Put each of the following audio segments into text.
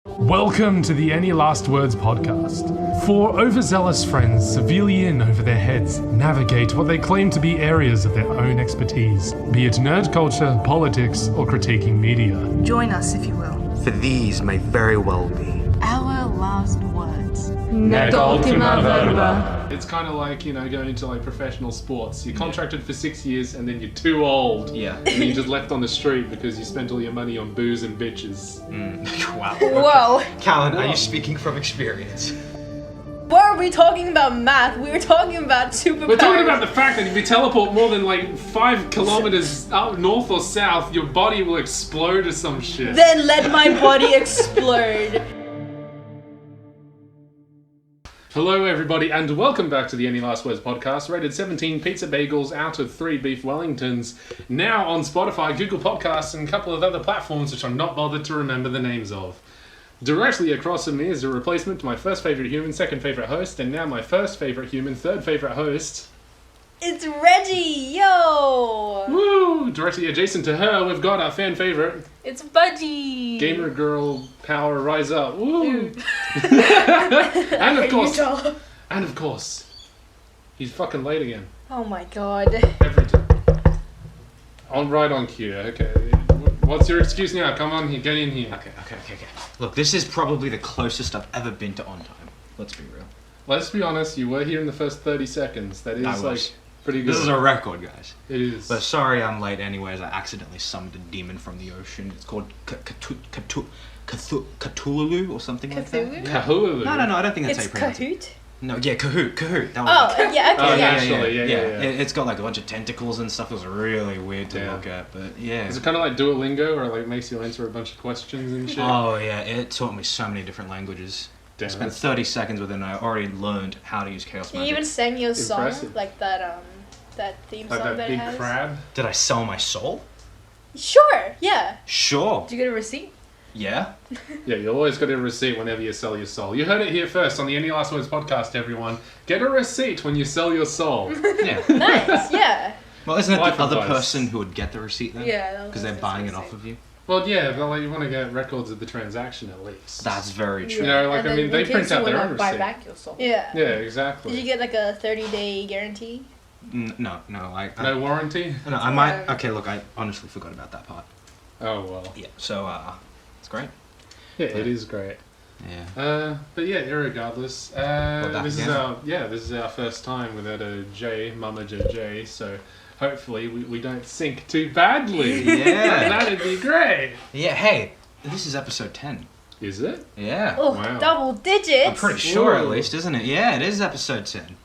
Welcome to the Any Last Words podcast. Four overzealous friends severely in over their heads navigate what they claim to be areas of their own expertise, be it nerd culture, politics, or critiquing media. Join us, if you will. For these may very well be Our last words. Nec Ultima Verba. It's kind of like, going into like professional sports. You're contracted for 6 years and then you're too old. Yeah. And then you're just left on the street because you spent all your money on booze and bitches. Wow. Whoa. Callan, are you speaking from experience? Why are we talking about math? We were talking about superpowers. We're talking about the fact that if you teleport more than like 5 kilometers up north or south, your body will explode or some shit. Then let my body explode. Hello everybody and welcome back to the Any Last Words podcast, rated 17 pizza bagels out of 3 beef Wellingtons, now on Spotify, Google Podcasts and a couple of other platforms which I'm not bothered to remember the names of. Directly across from me is a replacement to my first favourite human, second favourite host, and now my first favourite human, third favourite host. It's Reggie, yo! Woo! Directly adjacent to her, we've got our fan favourite, It's Budgie! gamer girl power rise up. Woo! and of course, he's fucking late again. Oh my god. Every time. Right on cue. Okay. What's your excuse now? Come on, get in here. Okay. Look, this is probably the closest I've ever been to on time. Let's be real. Let's be honest. You were here in the first 30 seconds. That is I was. like pretty good. This is a record, guys. It is. But sorry I'm late anyways. I accidentally summoned a demon from the ocean. It's called Cthulhu or something like that. Cthulhu? Kahulu. No, I don't think that's It's how you pronounce it. Kahoot? No, yeah, Kahoot. That Oh, was it. yeah, okay, Oh, yeah. actually, yeah. It's got like a bunch of tentacles and stuff. It was really weird to Yeah. look at, but yeah. Is it kind of like Duolingo, or like makes you answer a bunch of questions and shit? Oh yeah, it taught me so many different languages. Damn, I spent that's 30 seconds with it and I already learned how to use chaos You magic. even sang your song, Impressive. like that theme song like that that big it has. crab. Did I sell my soul? Sure, yeah. Sure. Did you get a receipt? Yeah. Yeah, you always got a receipt whenever you sell your soul. You heard it here first on the Any Last Words podcast, everyone. Get a receipt when you sell your soul. Yeah. Nice, yeah. Well, isn't it Life the other advice. person who would get the receipt then? Yeah. Because they're buying it off of you. Well, yeah, but like you want to get records of the transaction at least. That's very true. You know, like And I then mean, they in case print out you their wanna own buy receipt. back your soul. Yeah. Yeah, Did exactly. you get like a 30-day guarantee? No. No warranty? No, I might. Okay, look, I honestly forgot about that part. Oh well. Yeah. So, it's great. Yeah, it is great. Yeah. But yeah, irregardless, back this again. is our first time without a J, Mama J. So hopefully we don't sink too badly. Yeah. That'd be great. Yeah. Hey, this is episode 10. Is it? Yeah. Oh, Wow. double digits! I'm pretty sure, at Ooh. least, isn't it? Yeah, it is episode 10.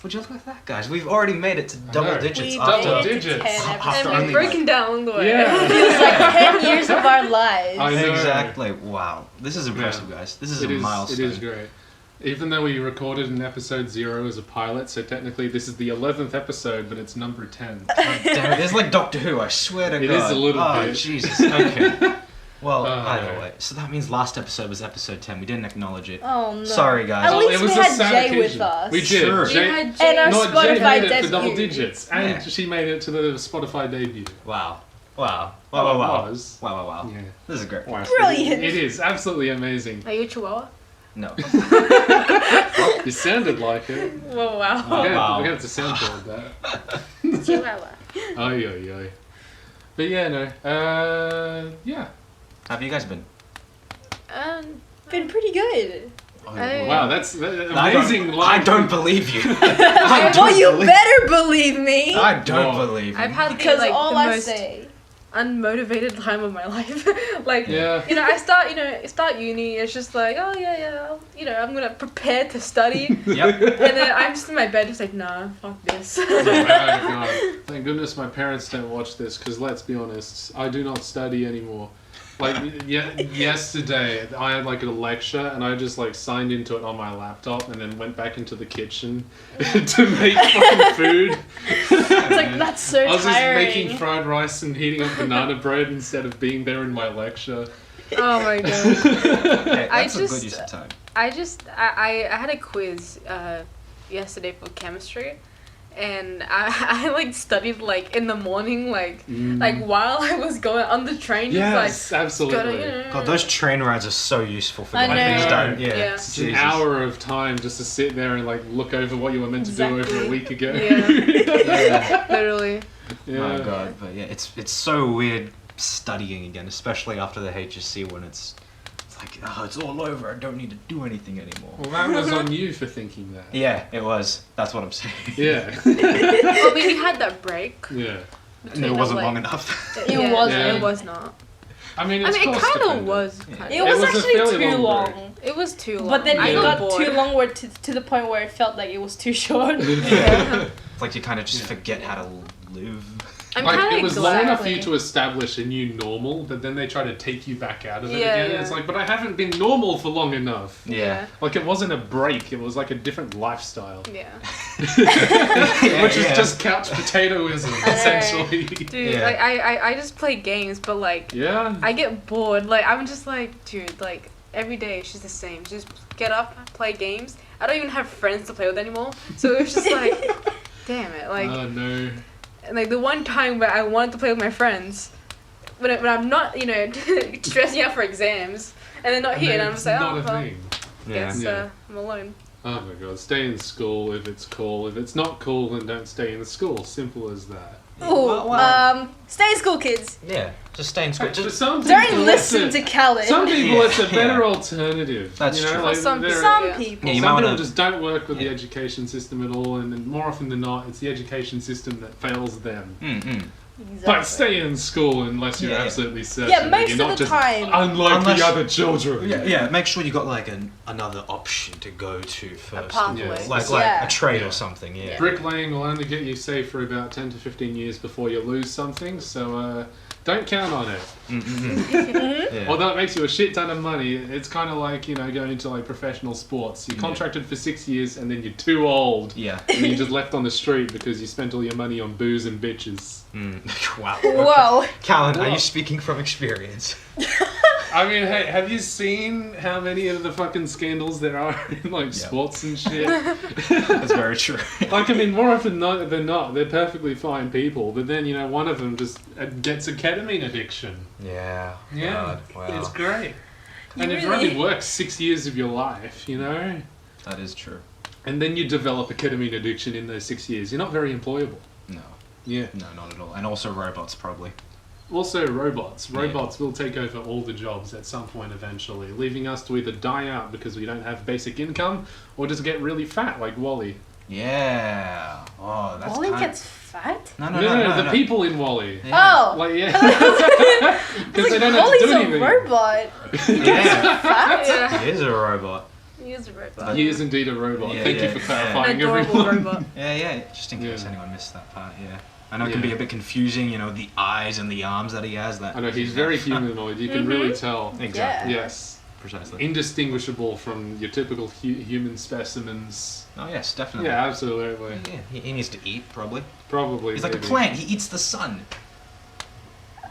Would you look at that, guys? We've already made it to double know. digits We after. Double made it to digits. 10 After episodes. only, We've broken down along the way. Yeah. It was like 10 years of our lives. I know. Exactly. Wow. This is impressive, guys. This is a milestone. It is great. Even though we recorded in episode 0 as a pilot, so technically this is the 11th episode, but it's number 10. Damn it, it's like Doctor Who, I swear to It God. is a little oh, bit. Jesus. Okay. Well, Oh, either no. way. So that means last episode was episode 10. We didn't acknowledge it. Oh no. Sorry, guys. At Well, least it was we a had sad Jay occasion. with us. We did. Sure. You Jay, had And our no, Jay Spotify made it for debut. double digits, and Yeah. she made it to the Spotify debut. Wow. Wow. Oh, it Wow. was. Wow. Yeah. This is great. Wow. Brilliant. It is absolutely amazing. Are you a chihuahua? No. You sounded like it. Whoa, wow. Oh, wow. We're gonna have to soundboard that. Chihuahua. Oy. But yeah, no. Yeah. How have you guys been? Been pretty good. Wow, that's amazing. I line. don't believe you. Well, you better believe me. I don't Whoa. believe you. I've had Because like all the I most say. unmotivated time of my life. Like, Yeah. I start uni. It's just like, oh yeah, I'm gonna prepare to study, Yep. and then I'm just in my bed, just like, nah, fuck this. Oh my God. Thank goodness my parents don't watch this, because let's be honest, I do not study anymore. Like, yesterday, I had like a lecture, and I just like signed into it on my laptop, and then went back into the kitchen to make fucking food. It's like, that's so I was tiring. just making fried rice and heating up banana bread instead of being there in my lecture. Oh my god. Hey, I that's a good just- use of time. I had a quiz yesterday for chemistry, and I like studied like in the morning, like while I was going on the train. Yes, just, like, absolutely. God, those train rides are so useful for I getting things know. done. Yeah. Yeah. It's an hour of time just to sit there and like look over what you were meant to do over Exactly. a week ago. Yeah. Literally. Yeah. My God, but yeah, it's so weird studying again, especially after the HSC when it's like, oh, it's all over. I don't need to do anything anymore. Well, that was on you for thinking that. Yeah, it was. That's what I'm saying. Yeah. Well, we had that break. Yeah. And it wasn't long enough. It wasn't. Yeah. It was not. I mean, I it's mean, it cost kind of dependent. was. Yeah. Kind It of. was was a actually fairly too long break. long. It was too long. But then I it got bored. too long where to the point where it felt like it was too short. Yeah. It's like you kind of just forget how to live. I'm Like, kind it of was glad. long enough for you to establish a new normal, but then they try to take you back out of it Yeah, again. yeah. It's like, but I haven't been normal for long enough. Yeah. Like, it wasn't a break, it was like a different lifestyle. Yeah. Which is just couch potatoism, essentially. Dude, Yeah. like I just play games, but like Yeah. I get bored. Like I'm just like, dude, like every day she's the same. She just get up, play games. I don't even have friends to play with anymore. So it was just like, damn it, like. Oh, no. And like the one time where I wanted to play with my friends, when I'm not, you know, stressing out for exams, and they're not here, and I'm just like, not oh, a well, thing. guess Yeah. I'm alone. Oh my god, stay in school if it's cool. If it's not cool, then don't stay in the school. Simple as that. Ooh, Well. stay in school, kids. Yeah, just stay in school. For Just, some people, Don't listen to Callan. Some people, Yeah. it's a better Yeah. alternative. That's you know, true. Like, For some there- people. Some Yeah. people. Yeah, you some might people wanna- just don't work with the Yeah. education system at all, and then more often than not, it's the education system that fails them. But stay in school unless you're Yeah. absolutely certain Yeah, that most you're of not the just time. unlike Unless- the other children. Yeah, make sure you got like another option to go to first. pathway. Yes. Like Yeah. a trade Yeah. or something. Yeah. Bricklaying will only get you safe for about 10 to 15 years before you lose something, so don't count on it. Yeah. Although it makes you a shit ton of money, it's kind of like, you know, going into like professional sports. You're contracted for 6 years and then you're too old. Yeah. And you're just left on the street because you spent all your money on booze and bitches. Wow. Whoa. Callan, are Whoa. you speaking from experience? I mean, hey, have you seen how many of the fucking scandals there are in like sports and shit? That's very true. Like, I mean, more often than not, they're perfectly fine people, but then, you know, one of them just gets a ketamine addiction. Yeah. Yeah, God, wow. it's great. You And you've really- only worked 6 years of your life, you know? That is true. And then you develop a ketamine addiction in those 6 years. You're not very employable. No. Yeah. No, not at all. And also robots, probably. Also, robots. Yeah. Robots will take over all the jobs at some point eventually, leaving us to either die out because we don't have basic income, or just get really fat like Wall-E. Yeah. Oh, that's Wally kind gets fat? No, No, the people in Wall-E. Yeah. Oh. Like, yeah. Because they don't have to Wally's do a anything. robot. Yeah. Fat? Yeah. He is a robot. He is a robot. He is indeed a robot. Yeah, Thank yeah, you for yeah. clarifying, An adorable everyone. robot. Yeah, just in case Yeah. anyone missed that part, yeah. I know it can be Yeah. a bit confusing, you know, the eyes and the arms that he has. That I know, he's very humanoid. You can really tell. Exactly. Yes. Precisely. Indistinguishable from your typical human specimens. Oh, yes, definitely. Yeah, absolutely. Yeah, he needs to eat, probably. Probably. He's like a maybe. plant. He eats the sun.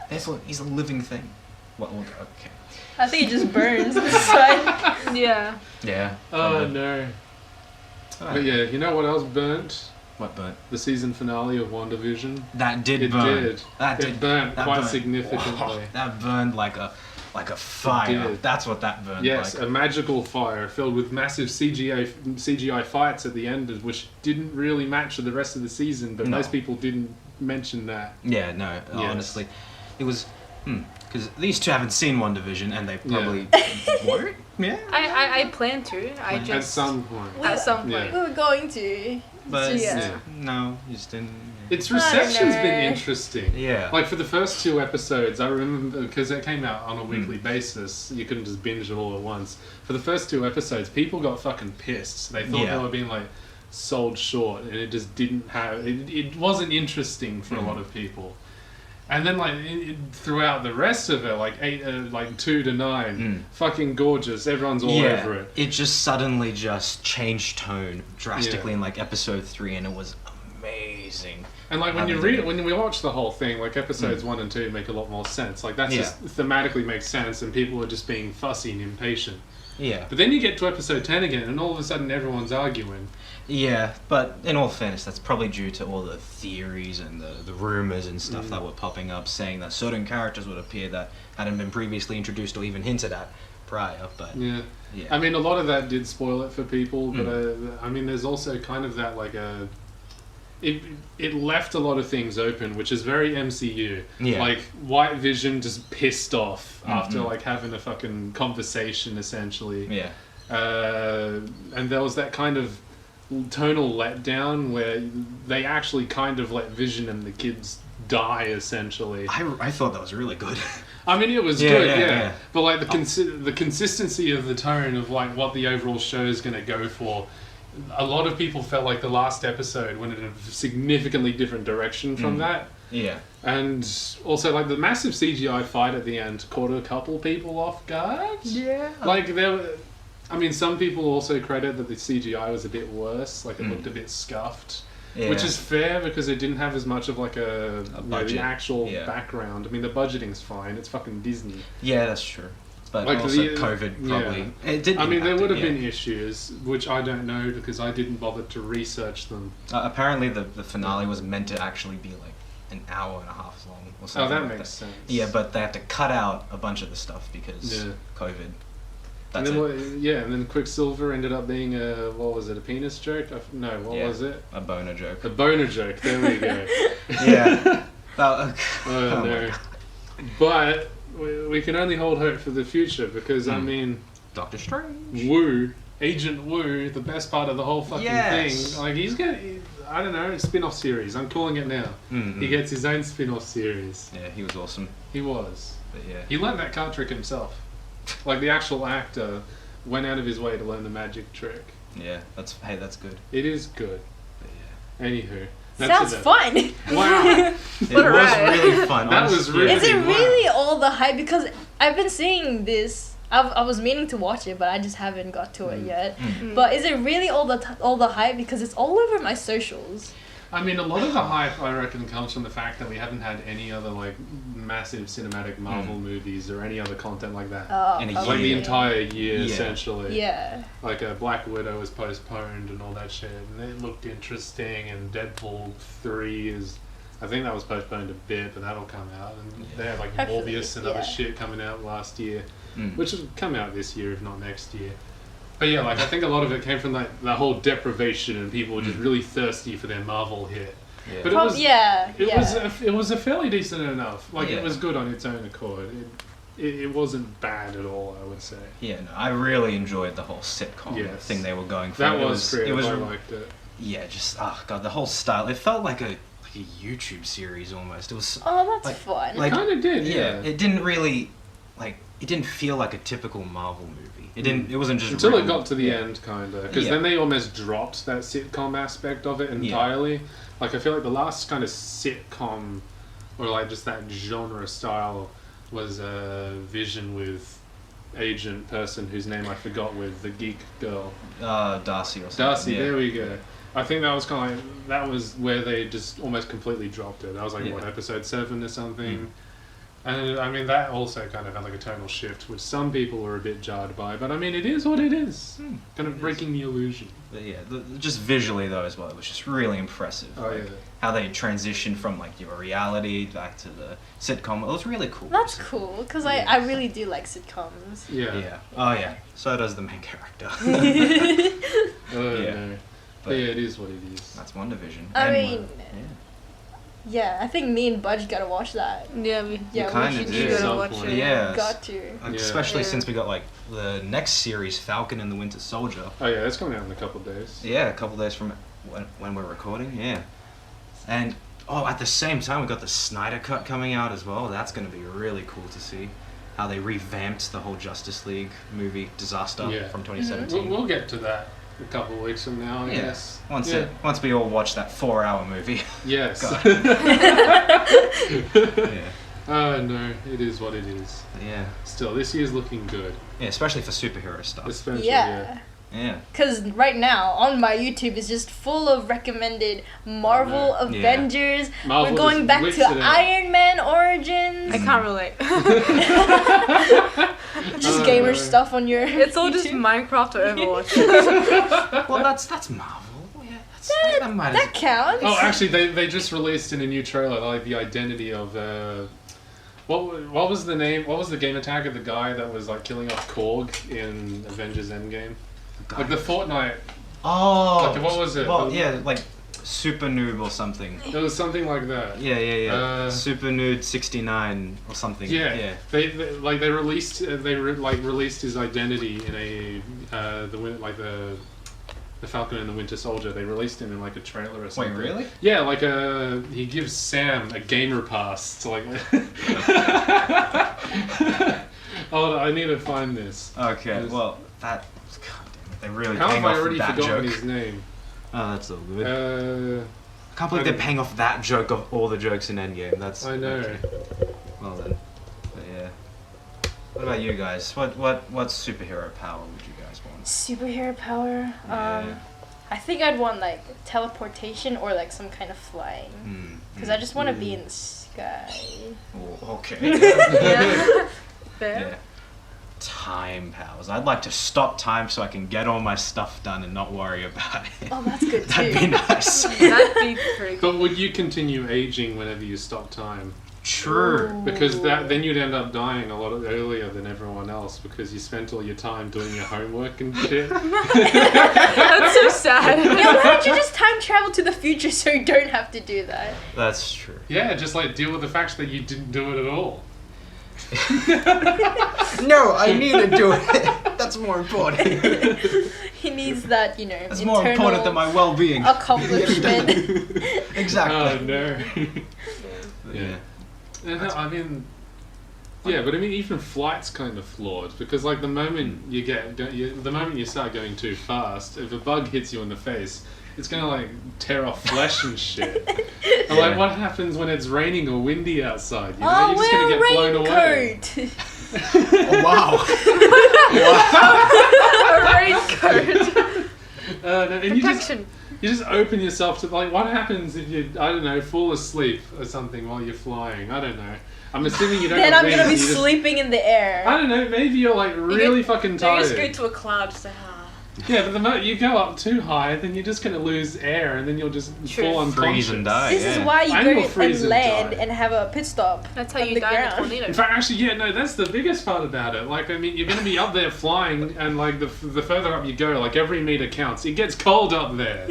Therefore, he's a living thing. Well, okay. I think he just burns inside. Yeah. Yeah. Oh, no. Oh, But yeah, you know what else burnt? What burnt? The season finale of Wandavision. That did It burn. did. That It did. burnt that quite burned. significantly. Whoa, that burned like a fire. did. That's what that burned Yes, like. a magical fire filled with massive CGI fights at the end, which didn't really match the rest of the season, but No. most people didn't mention that. Yeah, no, honestly. It was... Because these two haven't seen Wandavision, and they probably won't. Yeah. I plan to. I just At some point. at some point. Yeah. We were going to. But Yeah. no, you just didn't... Its I don't reception's know. been interesting. Yeah. Like for the first 2 episodes, I remember because it came out on a weekly Hmm. basis. You couldn't just binge it all at once. For the first 2 episodes, people got fucking pissed. They thought Yeah. they were being like sold short, and it just didn't have. It wasn't interesting for a lot of people. And then like throughout the rest of it, like 2 to 9, fucking gorgeous. Everyone's all over it. It just suddenly just changed tone drastically Yeah. in like episode 3, and it was amazing. amazing. And like when when we watch the whole thing, like episodes 1 and 2 make a lot more sense. Like that's just thematically makes sense, and people are just being fussy and impatient. Yeah. But then you get to episode 10 again, and all of a sudden everyone's arguing. Yeah, but in all fairness, that's probably due to all the theories and the rumors and stuff that were popping up, saying that certain characters would appear that hadn't been previously introduced or even hinted at prior. But Yeah. I mean, a lot of that did spoil it for people, but I mean, there's also kind of that like it left a lot of things open, which is very MCU. Yeah. Like White Vision just pissed off after like having a fucking conversation essentially. yeah, And there was that kind of tonal letdown where they actually kind of let Vision and the kids die essentially. I thought that was really good. I mean, it was good, yeah, yeah. yeah. But like the consistency of the tone of like what the overall show is going to go for. A lot of people felt like the last episode went in a significantly different direction from that. Yeah. And also, like, the massive CGI fight at the end caught a couple people off guard. Yeah. Like, I mean, some people also credit that the CGI was a bit worse. Like, it looked a bit scuffed. Yeah. Which is fair because it didn't have as much of, like, the budget. actual background. I mean, the budgeting's fine. It's fucking Disney. Yeah, that's true. But Like also COVID probably. Yeah. It did. I mean, there would have been been issues, which I don't know because I didn't bother to research them. apparently, the finale was meant to actually be like an hour and a half long or something. Oh, that like makes sense. Yeah, but they had to cut out a bunch of the stuff because COVID. And That's then, it. and then Quicksilver ended up being a penis joke? What was it? A boner joke. A boner joke, there we go. Yeah. Well, Oh, no. But we can only hold hope for the future because, I mean, Doctor Strange. Wu, Agent Wu, the best part of the whole fucking thing. Like, he's getting, I don't know, a spin-off series. I'm calling it now. Mm-hmm. He gets his own spin-off series. Yeah, he was awesome. He was. But yeah. He learned that card trick himself. Like, the actual actor went out of his way to learn the magic trick. Yeah, that's good. It is good. But yeah. Anywho. Sounds fun. Wow. It was really fun. That was really Is it wow. really all the hype? Because I've been seeing this. I was meaning to watch it, but I just haven't got to it yet. But is it really all the hype? Because it's all over my socials. I mean, a lot of the hype, I reckon, comes from the fact that we haven't had any other, like, massive cinematic Marvel movies or any other content like that. In a Like, the year. entire year, Yeah. essentially. Yeah. Like, Black Widow was postponed and all that shit, and it looked interesting, and Deadpool 3 is... I think that was postponed a bit, but that'll come out. And they had, like, Hopefully, Morbius and other yeah. shit coming out last year, which will come out this year, if not next year. But yeah, like, I think a lot of it came from, like, the whole deprivation, and people were just really thirsty for their Marvel hit. Yeah. But it was a fairly decent enough. Like, it was good on its own accord. It wasn't bad at all, I would say. Yeah, no, I really enjoyed the whole sitcom Yes. thing they were going for. That was creative. I liked it. Yeah, just oh god, the whole style. It felt like a YouTube series almost. It was Oh, that's like, fun. like- It kind of did, yeah. it didn't really it didn't feel like a typical Marvel movie. It didn't. It wasn't just Until it written- got to the end, kind of. Because then they almost dropped that sitcom aspect of it entirely. Like, I feel like the last kind of sitcom, or like just that genre style, was Vision with agent person whose name I forgot with, the geek girl. Darcy or something. Darcy, yeah. there we go. I think that was kind of like, that was where they just almost completely dropped it. That was like, what, episode 7 or something? And I mean, that also kind of had like a tonal shift, which some people were a bit jarred by. But I mean, it is what it is. Kind of breaking the illusion. But yeah, just visually though as well, it was just really impressive. Oh, like, yeah. How they transitioned from like your reality back to the sitcom. It was really cool. That's cool, because I really do like sitcoms. Yeah. Yeah. Oh yeah. So does the main character. Oh, Yeah. no. But But- yeah, it is what it is. That's WandaVision. I And mean, yeah, I think me and Budge gotta watch that. Yeah, we kinda we should do. you do. gotta watch Some it. point. Yeah. Got to. Like, Yeah. especially Yeah. since we got like the next series, Falcon and the Winter Soldier. Oh yeah, that's coming out in a couple of days. Yeah, a couple days from when we're recording. Yeah, and at the same time we got the Snyder Cut coming out as well. That's going to be really cool to see how they revamped the whole Justice League movie disaster Yeah. from 2017. We'll get to that a couple of weeks from now, I guess. Once we all watch that 4-hour movie. Yes. God. yeah. Oh no, it is what it is. Yeah. Still, this year's looking good. Yeah, especially for superhero stuff. Especially, Yeah. Yeah. Because right now on my YouTube is just full of recommended Marvel Oh, no. Avengers. Marvel We're going just back whips to it out. Iron Man Origins. I can't relate. Just Oh, gamer no. stuff on your. It's all just YouTube. Minecraft or Overwatch. Well, that's Marvel. Yeah, that might That counts. Oh, actually, they just released in a new trailer like the identity of what was the name? What was the game attack of the guy that was like killing off Korg in Avengers Endgame? Like the Fortnite. Oh. Like, what was it? Well, yeah, like Super Noob or something. It was something like that. Yeah. Super Noob 69 or something. Yeah. They released released his identity in the Falcon and the Winter Soldier. They released him in like a trailer or something. Wait, really? Yeah, like he gives Sam a gamer pass to like. Oh, I need to find this. Okay, well, that. God damn it, they're really How paying have I off already that forgotten joke. his name? Oh, that's all good. I can't believe I they're paying off that joke of all the jokes in Endgame. That's. I know. Okay. Well then, but yeah. What about you guys? What superhero power would you guys want? Superhero power. Yeah. I think I'd want like teleportation or like some kind of flying. Because I just want to be in the sky. Oh, okay. Yeah. Fair. Yeah. Time powers. I'd like to stop time so I can get all my stuff done and not worry about it. Oh, that's good too. That'd be nice. That'd be pretty cool. But would you continue aging whenever you stop time? True. Because then you'd end up dying a lot earlier than everyone else because you spent all your time doing your homework and shit. That's so sad. Yeah, why don't you just time travel to the future so you don't have to do that? That's true. Yeah, just like deal with the fact that you didn't do it at all. No, I need to do it. That's more important. He needs that, That's internal more important than my well-being. accomplishment. Exactly. Oh no. Yeah. I mean, yeah, but I mean, even flight's kind of flawed because, like, the moment you start going too fast, if a bug hits you in the face, it's gonna like tear off flesh and shit. And like, what happens when it's raining or windy outside? You know, you're just gonna get blown away. Oh, wow. A raincoat. And Protection. you just open yourself to like, what happens if you, I don't know, fall asleep or something while you're flying? I don't know. I'm assuming you don't. Then have I'm gonna be wings, you just- sleeping in the air. I don't know. Maybe you're like really fucking They tired. just go to a cloud to say, Yeah, but the moment you go up too high, then you're just going to lose air, and then you'll just True. fall unconscious. Freeze and die. This yeah. is why you I go will freeze and and land die. and have a pit stop. That's how on you the die in a ground. tornado. In fact, actually, yeah, no, that's the biggest part about it. Like, I mean, you're going to be up there flying, and like the further up you go, like every meter counts. It gets cold up there.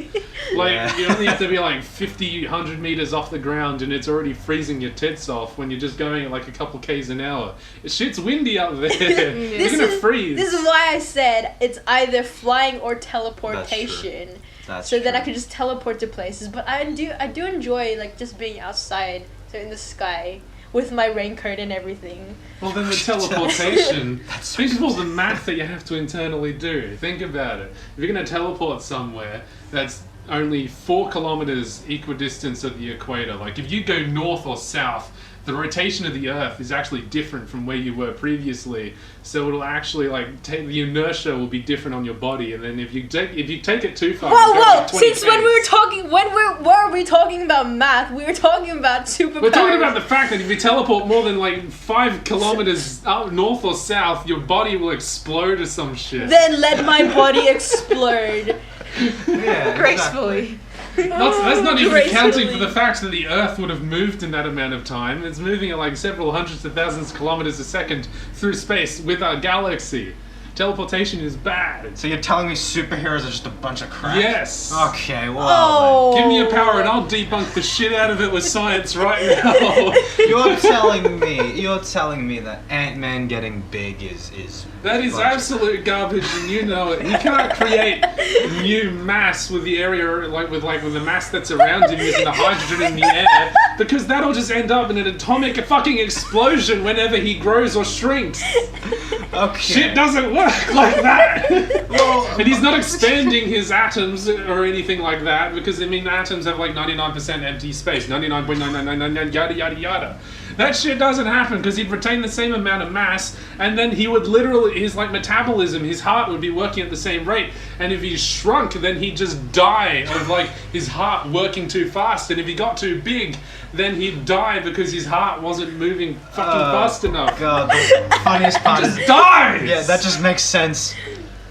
Like, Yeah. you only have to be like 50, 100 meters off the ground, and it's already freezing your tits off when you're just going at like a couple k's an hour. Shit's windy up there. You're going to freeze. This is why I said it's either flying or teleportation. That's so that I true. could just teleport to places. But I do enjoy like just being outside, so in the sky with my raincoat and everything. Well, then the teleportation. Think of all the math that you have to internally do. Think about it. If you're going to teleport somewhere that's only 4 kilometers equidistance of the equator, like if you go north or south, the rotation of the Earth is actually different from where you were previously. So it'll actually like the inertia will be different on your body, and then if you take it too far. you go Whoa! like 20 Since when we were Ks. talking, were we talking about math? We were talking about superpowers. We're talking about the fact that if you teleport more than like 5 kilometers up north or south, your body will explode or some shit. Then let my body explode. Yeah, Gracefully. That's not even Gracefully. accounting for the fact that the Earth would have moved in that amount of time. It's moving at like several hundreds of thousands of kilometers a second through space with our galaxy. Teleportation is bad. So you're telling me superheroes are just a bunch of crap? Yes. Okay, well, Oh. Give me a power and I'll debunk the shit out of it with science right now. then. You're telling me that Ant-Man getting big is That is bunch of- absolute garbage, and you know it. You cannot create new mass with the area, with the mass that's around him using the hydrogen in the air, because that'll just end up in an atomic fucking explosion whenever he grows or shrinks. Okay. Shit doesn't work like that. Well, And he's not expanding his atoms or anything like that, because I mean atoms have like 99% empty space, 99.9999 yada yada yada. That shit doesn't happen because he'd retain the same amount of mass, and then he would literally, his like metabolism, his heart would be working at the same rate. And if he shrunk, then he'd just die of like his heart working too fast. And if he got too big, then he'd die because his heart wasn't moving fucking fast enough. God, the funniest part is Dies! yeah, that just makes sense.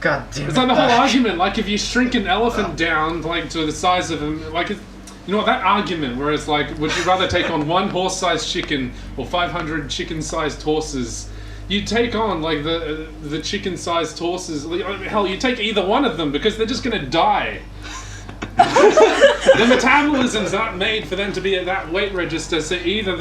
God damn it. It's like the whole argument, like if you shrink an elephant down like to the size of him, like you know what, that argument where it's like, would you rather take on one horse-sized chicken or 500 chicken-sized horses? You take on like the chicken-sized horses. Hell, you take either one of them because they're just gonna die. The metabolisms aren't made for them to be at that weight register. So either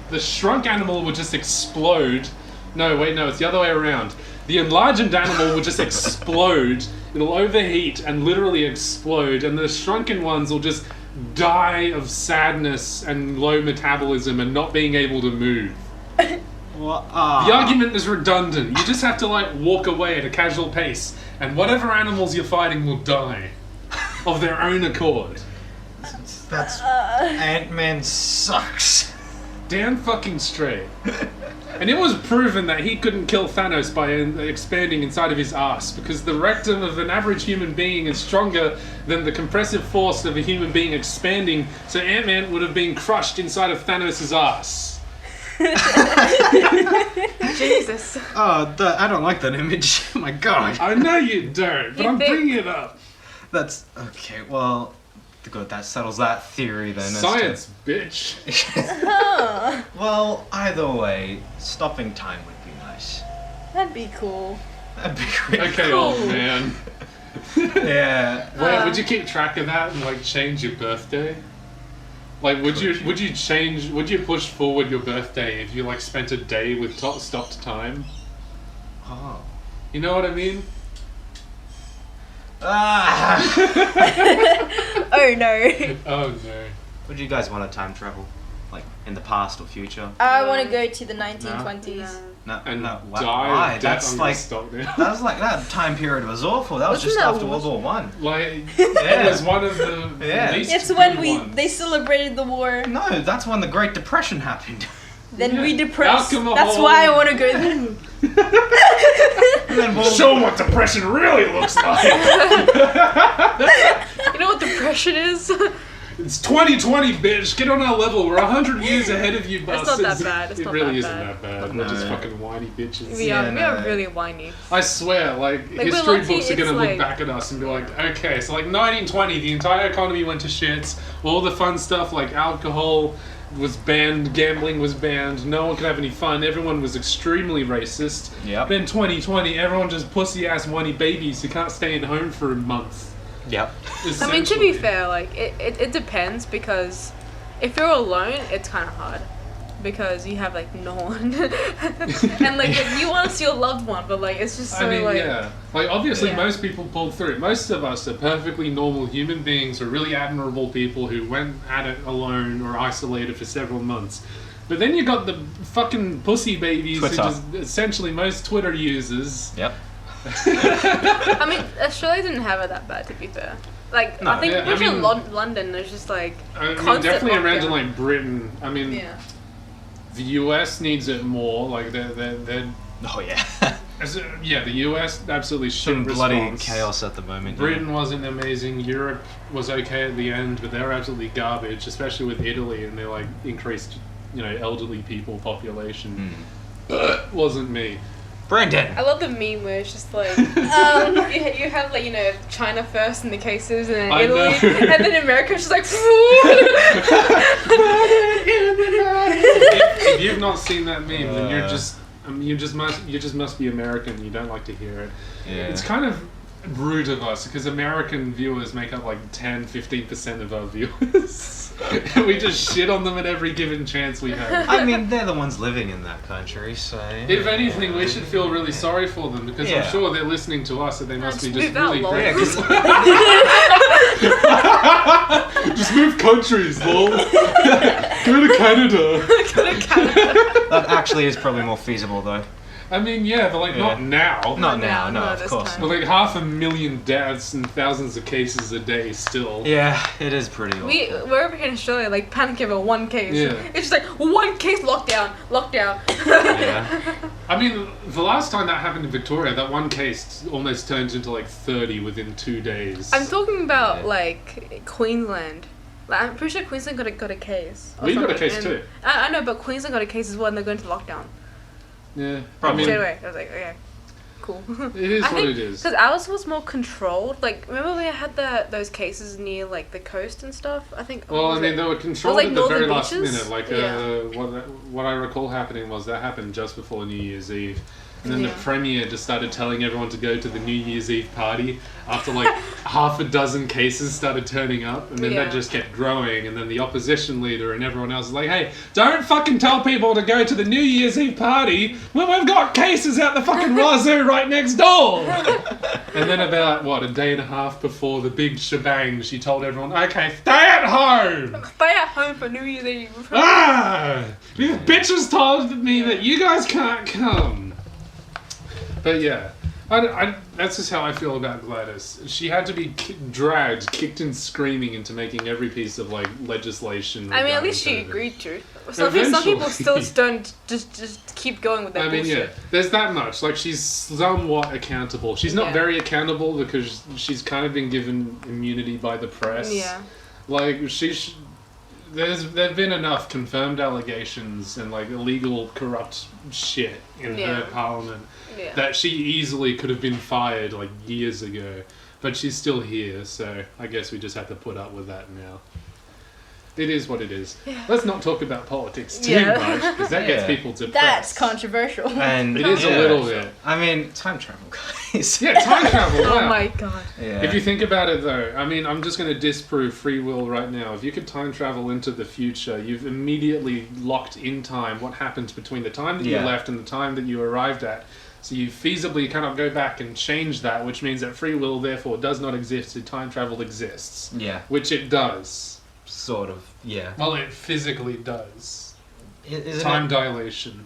the shrunk animal would just explode. No, wait, no, it's the other way around. The enlarged animal will just explode. It'll overheat and literally explode, and the shrunken ones will just die of sadness and low metabolism and not being able to move. Well, The argument is redundant. You just have to like walk away at a casual pace, and whatever animals you're fighting will die of their own accord. That's Ant-Man sucks. Damn fucking straight. And it was proven that he couldn't kill Thanos by expanding inside of his ass, because the rectum of an average human being is stronger than the compressive force of a human being expanding, so Ant-Man would have been crushed inside of Thanos' ass. Jesus. Oh, I don't like that image. Oh my God. I know you don't, but I'm bringing it up. That's okay. Well, good. That settles that theory then. Science, bitch. Well, either way, stopping time would be nice. That'd be cool. That'd be really Okay, cool. old man. Yeah. Wait, would you keep track of that and like change your birthday? Like, would you push forward your birthday if you like spent a day with stopped time? Oh. You know what I mean? Ah. Oh no. Oh no. Would you guys want to time travel, like in the past or future? I want to go to the 1920s. No. And no. die Why? of death. That's I'm like gonna stop now. that was like that time period was awful. That was Wasn't just that after World War One. Like, Yeah. it was one of the Yeah. least It's when good they ones. celebrated the war. No, that's when the Great Depression happened. Then Yeah. we depressed. Alcohol. That's why I want to go there. And then World Show 'em what depression really looks like. You know what depression is? It's 2020, bitch. Get on our level. We're 100 years ahead of you, It's bastards. not that bad. It's it not really that isn't bad. that bad. We're just No. fucking whiny bitches. We Yeah, are no. really whiny. I swear, like, we're history lucky books are gonna it's look like- back at us and be like, okay, so like 1920, the entire economy went to shits. All the fun stuff like alcohol was banned, gambling was banned, no one could have any fun, everyone was extremely racist. Yep. Then 2020, everyone just pussy ass whiny babies who can't stay at home for a month. Yep. I mean, to essentially. be fair, like, it depends, because if you're alone, it's kind of hard. Because you have, like, no one. And, like, you want to see your loved one, but, like, it's just so, I mean, like... yeah. Like, obviously, Yeah. most people pulled through. Most of us are perfectly normal human beings, are really admirable people who went at it alone or isolated for several months. But then you got the fucking pussy babies Twitter. who just, essentially, most Twitter users. Yep. I mean, Australia didn't have it that bad, to be fair. Like, No, I think yeah, I especially mean- in London, there's just, like, I mean, constant definitely around in, lockdown. like, Britain. I mean, Yeah. the US needs it more. Like, they're Oh yeah. yeah, the US absolutely shit Some bloody response. chaos at the moment. Britain wasn't amazing. Europe was okay at the end, but they were absolutely garbage, especially with Italy and their like increased, elderly people population. Wasn't me. Brandon. I love the meme where it's just like, you have like, China first in the cases, and then I Italy, know. and then America, it's just like, If you've not seen that meme, then you're just you just must be American. You don't like to hear it. Yeah. It's kind of rude of us because American viewers make up like 10-15% of our viewers. We just shit on them at every given chance we have. I mean, they're the ones living in that country, so. If anything, we should feel really sorry for them because I'm Yeah. sure they're listening to us, and they must be just just move out, really lol. great. Yeah, Just move countries, lol. Go to Canada. That actually is probably more feasible, though. I mean, yeah, but like not now. Not now, no, not of this course. time. But like 500,000 deaths and thousands of cases a day still. Yeah, it is pretty awful. We're over here in Australia, like panicking about one case. Yeah. It's just like one case, lockdown. Yeah. I mean, the last time that happened in Victoria, that one case almost turned into like 30 within 2 days. I'm talking about Yeah. like Queensland. Like, I'm pretty sure Queensland got a case. or We got a something, case and- too. I know, but Queensland got a case as well, and they're going to lockdown. Yeah, Probably. Straight away, I was like, okay, cool. It is I what think it is. because ours was more controlled. Like, remember we had those cases near like the coast and stuff. I think. Well, was I mean, it- they were controlled like at the very northern last beaches? minute. Like, Yeah. what I recall happening was that happened just before New Year's Eve. And then the Yeah. Premier just started telling everyone to go to the New Year's Eve party after like half a dozen cases started turning up. And then Yeah. that just kept growing. And then the opposition leader and everyone else was like, hey, don't fucking tell people to go to the New Year's Eve party when we've got cases out the fucking wazoo right next door. And then about, what, a day and a half before the big shebang, she told everyone, okay, stay at home. Stay at home for New Year's Eve. Ah! These bitches told me that you guys can't come. But yeah, that's just how I feel about Gladys. She had to be dragged, kicked and screaming into making every piece of like legislation. I mean, at regarding least she COVID. agreed to. Some people still just don't just keep going with that I mean, bullshit. yeah, there's that much. Like, she's somewhat accountable. She's not Yeah. very accountable because she's kind of been given immunity by the press. Yeah. Like, there've been enough confirmed allegations and like illegal, corrupt shit in Yeah. her parliament Yeah. that she easily could have been fired like years ago. But she's still here, so I guess we just have to put up with that now. It is what it is. Let's not talk about politics too Yeah. much, because that gets Yeah. people depressed. That's controversial. And It is a little bit. I mean, time travel, guys. Yeah, time travel. Oh wow. my god. Yeah. If you think about it, though, I mean, I'm just going to disprove free will right now. If you could time travel into the future, you've immediately locked in time what happened between the time that you Yeah. left and the time that you arrived at. So you feasibly cannot go back and change that, which means that free will, therefore, does not exist if time travel exists. Yeah. Which it does. Sort of. Yeah. Well, it physically does. Isn't Time dilation.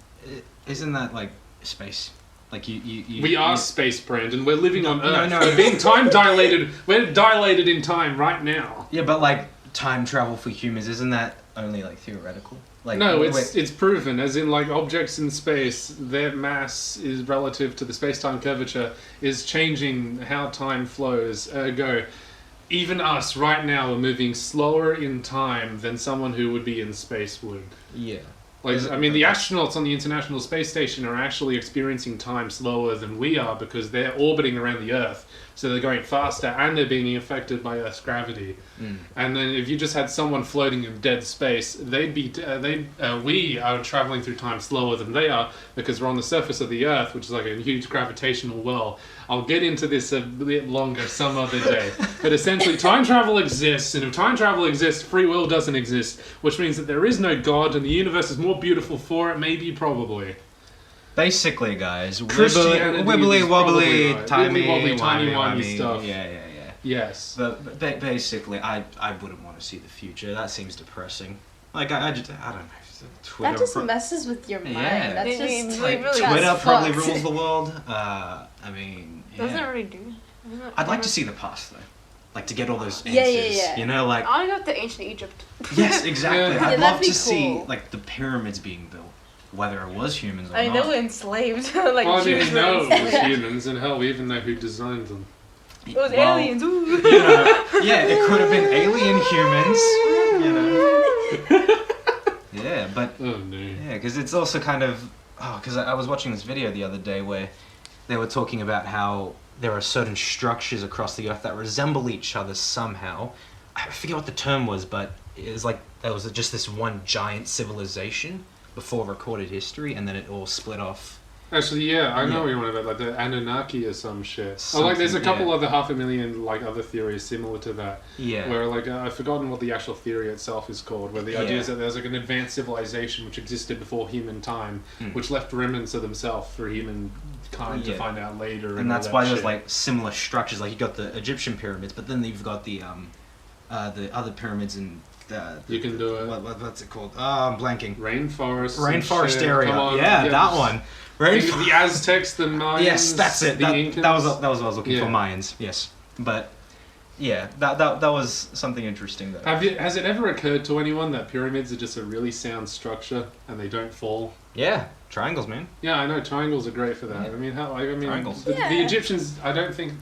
Isn't that like space? Like you We are space, Brandon. We're living on No, Earth. no. We're being time dilated. We're dilated in time right now. Yeah, but like time travel for humans, isn't that only like theoretical? Like No, wait, it's proven, as in like objects in space, their mass is relative to the space-time curvature is changing how time flows. Ergo, even us right now are moving slower in time than someone who would be in space would. yeah. Like, Is it- I mean, the astronauts on the International Space Station are actually experiencing time slower than we are because they're orbiting around the Earth, so they're going faster and they're being affected by Earth's gravity. And then if you just had someone floating in dead space, we are traveling through time slower than they are because we're on the surface of the Earth, which is like a huge gravitational well. I'll get into this a bit longer some other day. But essentially, time travel exists, and if time travel exists, free will doesn't exist, which means that there is no God, and the universe is more beautiful for it, maybe, probably. Basically, guys, Christianity wibbly is wobbly, probably right. timey, Wibbly-wobbly, timey-wimey timey-wimey stuff. Yeah. Yes. But basically, I wouldn't want to see the future. That seems depressing. Like I don't know. Twitter. That just messes with your mind. Yeah. That's It just really that's Twitter probably fucked. rules the world. I mean, Doesn't it yeah. really do? I'd like to see the past though, like to get all those answers. Yeah. You know, like I want to go to ancient Egypt. yes, exactly. Yeah. I'd Yeah, love that'd be to see cool. like the pyramids being built, whether it was humans or I mean, not. they were enslaved. Like, Well, I mean, humans we were know it was enslaved. humans, and hell, we even know who designed them. It was Well, aliens. Ooh. You know, yeah, it could have been alien humans. You know. Yeah, but Oh no. yeah, because it's also kind of because I was watching this video the other day where they were talking about how there are certain structures across the earth that resemble each other somehow. I forget what the term was, but it was like there was just this one giant civilization before recorded history, and then it all split off. Actually, yeah, I know Yeah. what you're on about, like the Anunnaki or some shit. Like, there's a Something, couple yeah. other 500,000 like other theories similar to that. Yeah. Where like I've forgotten what the actual theory itself is called. Where the idea is Yeah. that there's like an advanced civilization which existed before human time, which left remnants of themselves for humankind to Yeah. find out later. And all that's that why there's shit. like similar structures. Like you got the Egyptian pyramids, but then you've got the other pyramids in You can do it. What's it called? I'm blanking. Rainforest Area. Come on, yeah, that one. The Aztecs, the Mayans. Yes, that's it. The That Incans. was what I was looking for. Yeah. Mayans. Yes, but yeah, that was something interesting though. Has it ever occurred to anyone that pyramids are just a really sound structure and they don't fall? Yeah, triangles, man. Yeah, I know triangles are great for that. Yeah. I mean, Triangles. The Yeah. Egyptians, I don't think.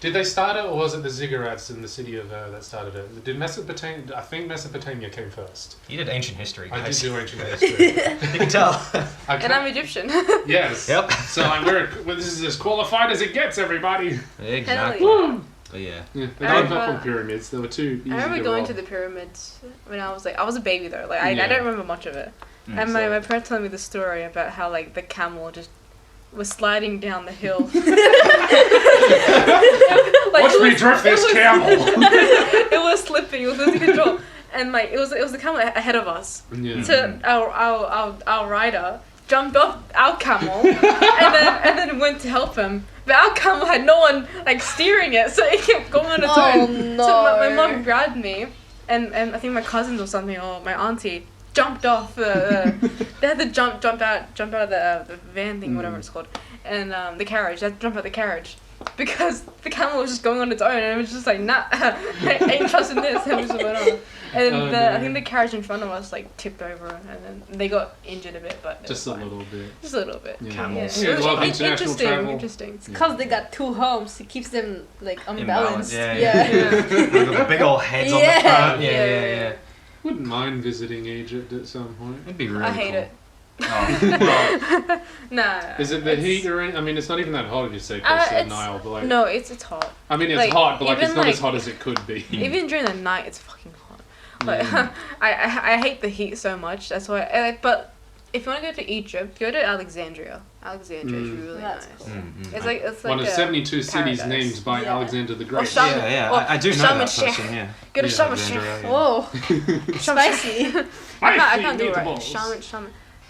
Did they start it, or was it the ziggurats in the city of that started it? Did Mesopotamia? I think Mesopotamia came first. You did ancient history. I did Guys. do ancient history. You can tell. I And can't- I'm Egyptian. Yes. Yep. So like, this is as qualified as it gets, everybody. Exactly. Woo! But yeah. Yeah, they I gave up remember- on pyramids. There were too easy I remember to going rob. to the pyramids when I was a baby though. Like I Yeah. don't remember much of it. And my parents told me the story about how like the camel just was sliding down the hill. Like, Watch it me was- drift it this was- camel. It was slipping. It was losing control. And like it was the camel ahead of us. Yeah. So our rider jumped off our camel and then went to help him. But our camel had no one like steering it, so it kept going on its Oh, own. no. So my mom grabbed me, and I think my cousins or something or my auntie jumped off the. They had to jump out of the van thing, whatever it's called, and the carriage. They had to jump out the carriage. Because the camel was just going on its own, and it was just like, nah, I ain't trusting this. And we just went on. And Oh, I no. think the carriage in front of us like tipped over, and then they got injured a bit, but it Just was a fine. little bit. Just a little bit. Yeah. Camels. Yeah, Yeah, a lot of international interesting. travel. Interesting. Because they got two homes, it keeps them like unbalanced. Yeah. Yeah. With the big old heads on the Yeah. front. Yeah. Yeah. Wouldn't mind visiting Egypt at some point. It'd be really I hate cool. it. Oh, well, Nah. Is it the it's- heat or anything? I mean, it's not even that hot if you say close to the it's- Nile, but like, No, it's hot. I mean, it's like, hot, but like, it's even, not as like- hot as it could be. Even during the night, it's fucking hot. Like Mm. I hate the heat so much. That's why. But if you want to go to Egypt, go to Alexandria. Alexandria is Mm. really That's nice. cool. It's like One of a 72 cities paradise. named by Yeah. Alexander the Or Great. Sham- yeah. Well, I do know Sharm that el-Sheikh. person. Yeah. Go to Yeah, Sharm el Alexandria, Sheikh. yeah. Whoa, spicy. I Spicy can't do it right. meatballs.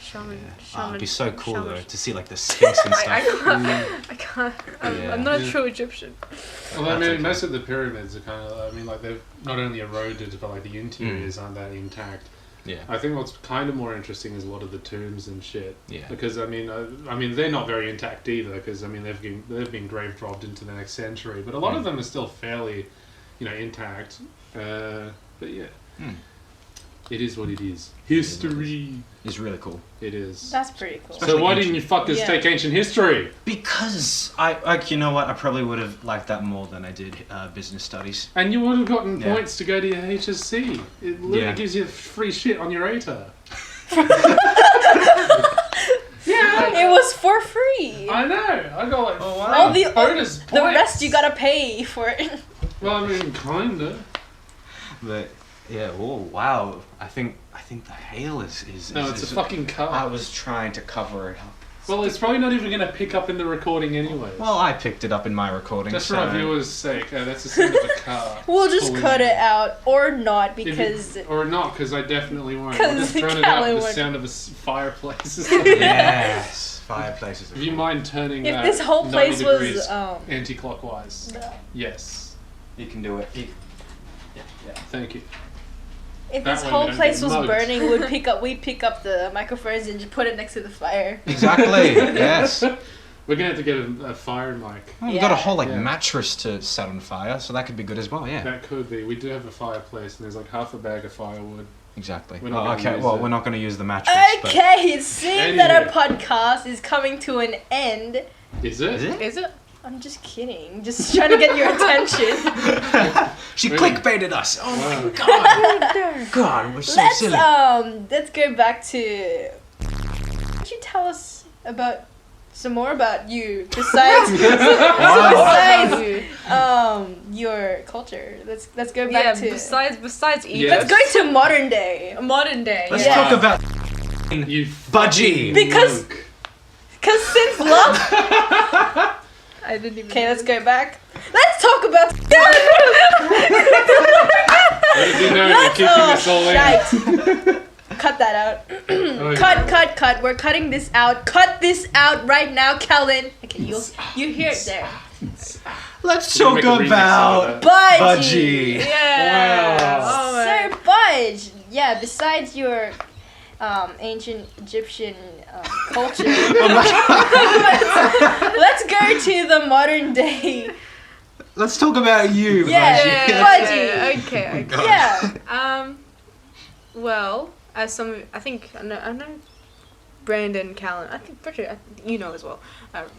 Shaman. Oh, it'd be so cool Shaman- though to see like the sphinx and stuff. I can't. Yeah. I'm not a Yeah. true Egyptian. Well, I That's mean, okay. most of the pyramids are kind of, I mean, like, they've not only eroded, but like the interiors aren't that intact. Yeah. I think what's kind of more interesting is a lot of the tombs and shit. Yeah. Because I mean they're not very intact either. Because I mean they've been grave robbed into the next century, but a lot of them are still fairly, intact. But yeah, it is what it is. History. It's really cool. It is. That's pretty cool. So why didn't you fuckers Yeah. take ancient history? Because you know what? I probably would have liked that more than I did business studies. And you would have gotten Yeah. points to go to your HSC. It literally Yeah. gives you free shit on your ATAR. It was for free. I know. I got like All the bonus the points. rest you gotta pay for it. Well, I mean, kinda. But yeah. Oh wow. I think the hail is. No, it's a fucking car. I was trying to cover it up. Well, it's probably not even going to pick up in the recording anyway. Well, I picked it up in my recording. Just for so our viewers' sake, that's the sound of a car. We'll just pulling cut in. it out or not If you- because or not, because I definitely won't. I'll 'Cause just turn it out Callie with the won't. sound of a fireplace or something. Yes. Fireplaces. If you mind turning if that this whole 90 place degrees was anti-clockwise. Yes. You can do it. Thank you. if That this way we whole don't place get was mugged. burning, we'd pick up the microphones and just put it next to the fire. Exactly. Yes. We're going to have to get a fire mic. Well, we've got a whole Yeah. mattress to set on fire, so that could be good as well. Yeah. That could be. We do have a fireplace, and there's like half a bag of firewood. Exactly. We're not gonna Okay. use Well, it. we're not going to use the mattress. Okay, it seems that our Anyway. podcast is coming to an end. Is it? Is it? Is it? I'm just kidding. Just trying to get your attention. She Really? clickbaited us. Oh Wow. my god. God, we're so silly. Let's go back to. Could you tell us about some more about you besides your culture? Let's go back Yeah. to. Besides Egypt. Yes. Let's go to modern day. Modern day. Let's Yeah. talk about You Budgie. Because- Luke. Cause since love. I didn't even. Okay, let's go back. Let's talk about. Little did you know you're keeping this all in. Shite. Cut that out. Oh, Cut. We're cutting this out. Cut this out right now, Kellen. Okay, you hear it there. Let's We're gonna talk make a remix out about of that. Budgie. Budgie. Yeah. Wow. Oh, man. Sir Budge. besides your ancient Egyptian culture, let's go to the modern day. Let's talk about you. Budgie. Okay. Yeah. Well, as I know Brandon, Callan, I think Reggie, you know as well,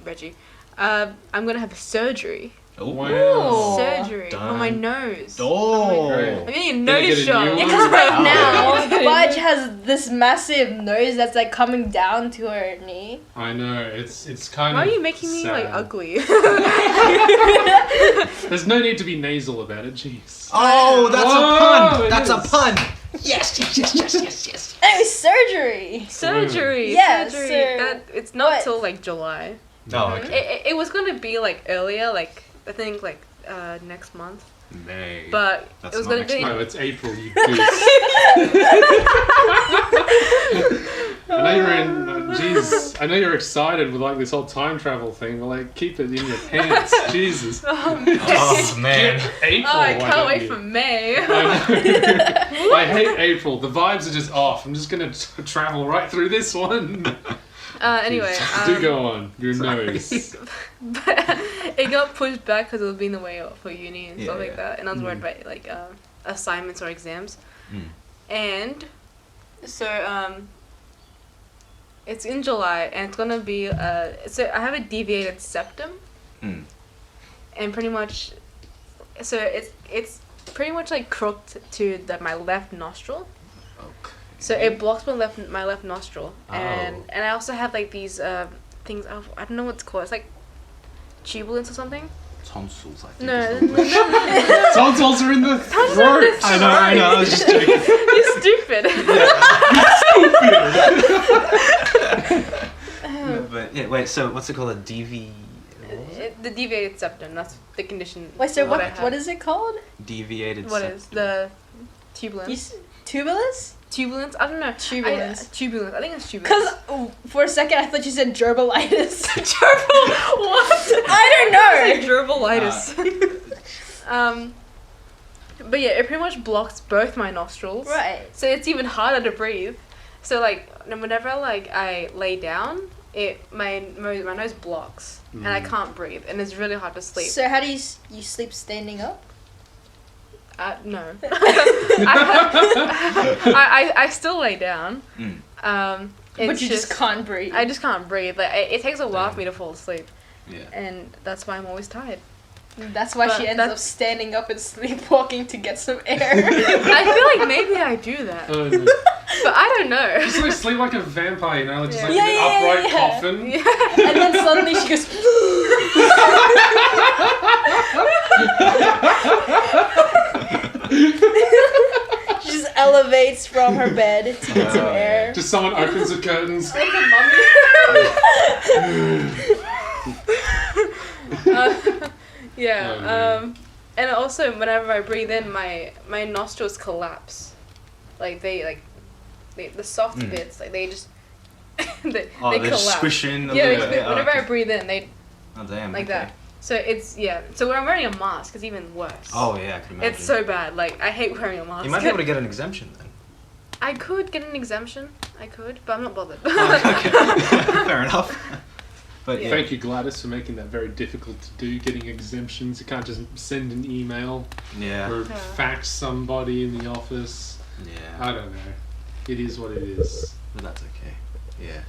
Reggie. I'm gonna have surgery. Wow. Surgery for my nose. Oh. I'm getting a Gonna nose get a job. new one? Because right Oh. now, Budge has this massive nose that's like coming down to her knee. I know, it's kind Why of are you making me like sad. ugly? There's no need to be nasal about it, jeez. Oh, that's Whoa, a pun. it That's a is. pun. Yes. Anyway, surgery. Surgery. Yeah, surgery. so- It's not what- till like July. Oh, okay. It was gonna be like earlier, like I think like next month, May. but That's it was not gonna next be. No, it's April, you goose. I know you're in. Jeez, I know you're excited with like this whole time travel thing, but like keep it in your pants, Jesus. Oh man. April. Oh, I why can't don't wait you? for May. I know. I hate April. The vibes are just off. I'm just gonna travel right through this one. Anyway, do go on. Your nose. but it got pushed back because it was being the way for uni and stuff Yeah, like yeah. that, and I was worried about like assignments or exams, and so it's in July and it's gonna be so I have a deviated septum, and pretty much, so it's pretty much like crooked to my left nostril. Okay. So it blocks my left nostril, and Oh. I also have like these things. I don't know what it's called. It's like tubulence or something. Tonsils, I think. No, is the word. Tonsils are in the throat. I know. I was just joking. You're stupid. No, but yeah, wait. So what's it called? A DV. The deviated septum. That's the condition. Wait, so that I have. what is it called? Deviated. What septum. is the tubulence? Tubulus? Tubulence? I don't know. Tubulence. Tubulence. I think it's tubulence. Because for a second I thought you said gerbalitis. What? I don't know. Gerbalitis. But yeah, it pretty much blocks both my nostrils. Right. So it's even harder to breathe. So like whenever I lay down, my nose blocks and I can't breathe, and it's really hard to sleep. So how do you sleep standing up? No. I still lay down. But you just can't breathe. I just can't breathe. Like it takes a while for me to fall asleep, Yeah. and that's why I'm always tired. That's why But she ends up that's- standing up and sleepwalking to get some air. I feel like maybe I do that, Oh, no. but I don't know. Just like sleep like a vampire, you know, like just like Yeah, an yeah, upright yeah. coffin. Yeah. And then suddenly she goes. She just elevates from her bed to get some air. Just someone opens the curtains. Like a mummy. Yeah. Oh, man. And also whenever I breathe in, my nostrils collapse. Like the soft bits, like they just they Oh, they collapse. squish in. A Yeah, little bit. whenever okay. I breathe in, they Oh damn. like okay. that. So it's So when I'm wearing a mask, it's even worse. Oh yeah, I can imagine. It's so bad. Like I hate wearing a mask. You might be able to get an exemption then. I could get an exemption. I could, but I'm not bothered. Okay. Fair enough. But yeah. Thank you, Gladys, for making that very difficult to do, getting exemptions. You can't just send an email Yeah. or fax somebody in the office. Yeah. I don't know. It is what it is. But that's okay. Yeah.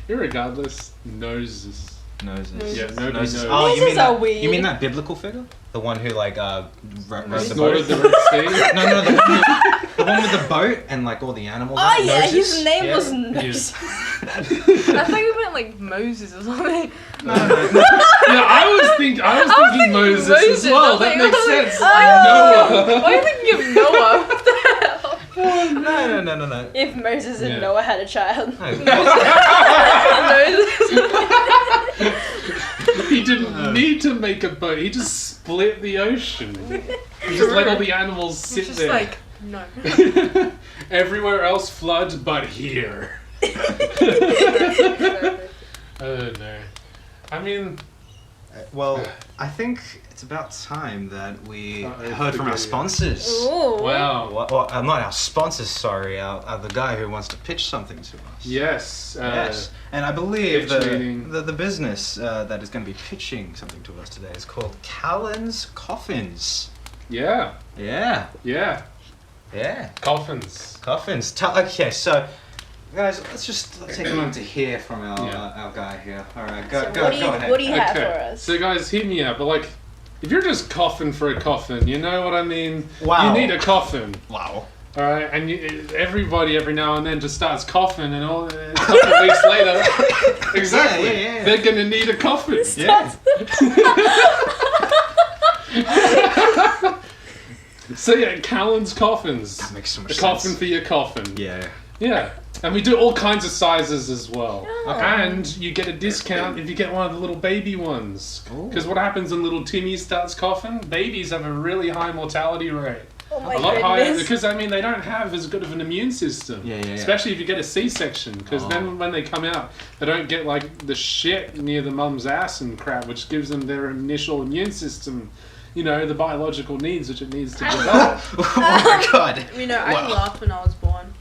Irregardless, noses. Noses. Yeah, nobody Noses. knows. Oh, you Noses mean that? are weird. You mean that biblical figure? The one who like rode the Snorted boat? the Red Sea. No, the one with the boat and like all the animals. Oh on it, yeah, noses? his name Yeah. was Nose. I thought you meant like Moses or something. Yeah, I was thinking Moses as well. That makes sense. Like Noah. Why are you thinking of Noah? What the hell? No. If Moses and Yeah. Noah had a child. He didn't need to make a boat. He just split the ocean. He just let all the animals sit It's just there. like, no. Everywhere else floods, but here. Oh no. I mean, Well, I think it's about time that we Uh-oh, heard from our sponsors. Ooh. Wow. Well, not our sponsors, sorry. The guy who wants to pitch something to us. Yes. Yes. And I believe pitch meeting. the business that is going to be pitching something to us today is called Callan's Coffins. Yeah. Yeah. Yeah. Yeah. Coffins. Coffins. Okay, so guys, let's take a moment to hear from our guy here. All right, go ahead. What do you have for Okay. us? So guys, hear me out. But like, if you're just coughing for a coffin, you know what I mean? Wow. You need a coffin. Wow. All right, and everybody every now and then just starts coughing, and a couple of weeks later, exactly, Yeah. they're gonna need a coffin. Yeah. So yeah, Callan's Coffins. That makes so much A sense. coffin for your coffin. Yeah. Yeah, and we do all kinds of sizes as well. Oh. And you get a discount if you get one of the little baby ones. Ooh. Because what happens when little Timmy starts coughing? Babies have a really high mortality rate. Oh my A lot higher goodness. because I mean they don't have as good of an immune system. Yeah. Especially if you get a C-section, because then when they come out, they don't get like the shit near the mum's ass and crap, which gives them their initial immune system. You know, the biological needs which it needs to develop. Oh my god. You know, I Wow. laughed when I was born.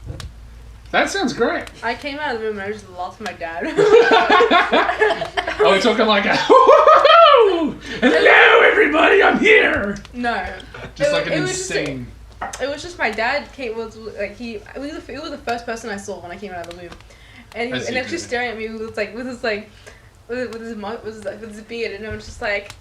That sounds great. I came out of the room and I just laughed at my dad. Are we talking like a hello everybody, I'm here? No. Just It- like an it was just a- insane. It was just my dad was like it was the first person I saw when I came out of the womb, and he As and you actually do. staring at me with his beard, and I was just like,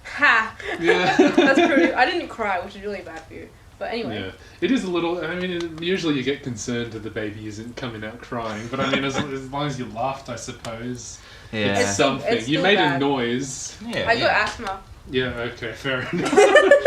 ha. Yeah. That's pretty. I didn't cry, which is really bad for you. But anyway. Yeah, it is a little. I mean, usually you get concerned that the baby isn't coming out crying, but I mean, as long as you laughed, I suppose. Yeah. It's something. it's You still made bad. a noise. Yeah. I got asthma. Yeah. Okay. Fair enough.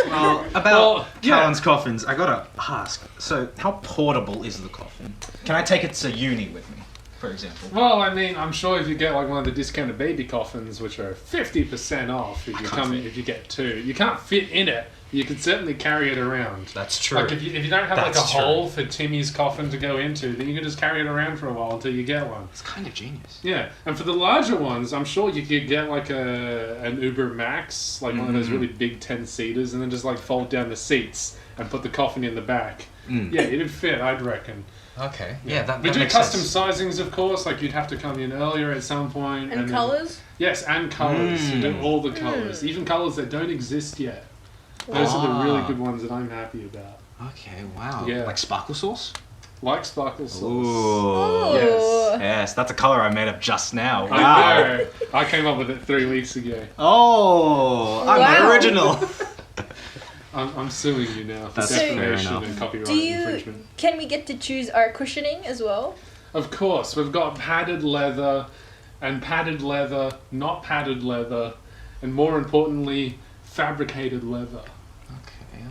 Well, about Well, yeah. Callan's Coffins, I gotta ask. So, how portable is the coffin? Can I take it to uni with me, for example? Well, I mean, I'm sure if you get like one of the discounted baby coffins, which are 50% off if you get two, you can't fit in it. You can certainly carry it around. That's true. Like if you don't have like a That's true. hole for Timmy's coffin to go into, then you can just carry it around for a while until you get one. It's kind of genius. Yeah, and for the larger ones, I'm sure you could get like an Uber Max, like one of those really big 10-seaters, and then just like fold down the seats and put the coffin in the back. Yeah, it'd fit, I'd reckon. Okay. Yeah, that We do makes custom sense. sizings, of course. Like you'd have to come in earlier at some point. And then- colours? Yes, and colours. You do all the colours, even colours that don't exist yet. Those are the really good ones that I'm happy about. Okay, wow. Yeah. Like sparkle sauce? Like sparkle sauce. Ooh. Yes. Yes, that's a color I made up just now. Wow. I know. I came up with it 3 weeks ago. Oh, I'm Wow. the original. I'm suing you now for That's fair defamation enough. and copyright infringement. Can we get to choose our cushioning as well? Of course, we've got padded leather, and padded leather, not padded leather, and more importantly, fabricated leather.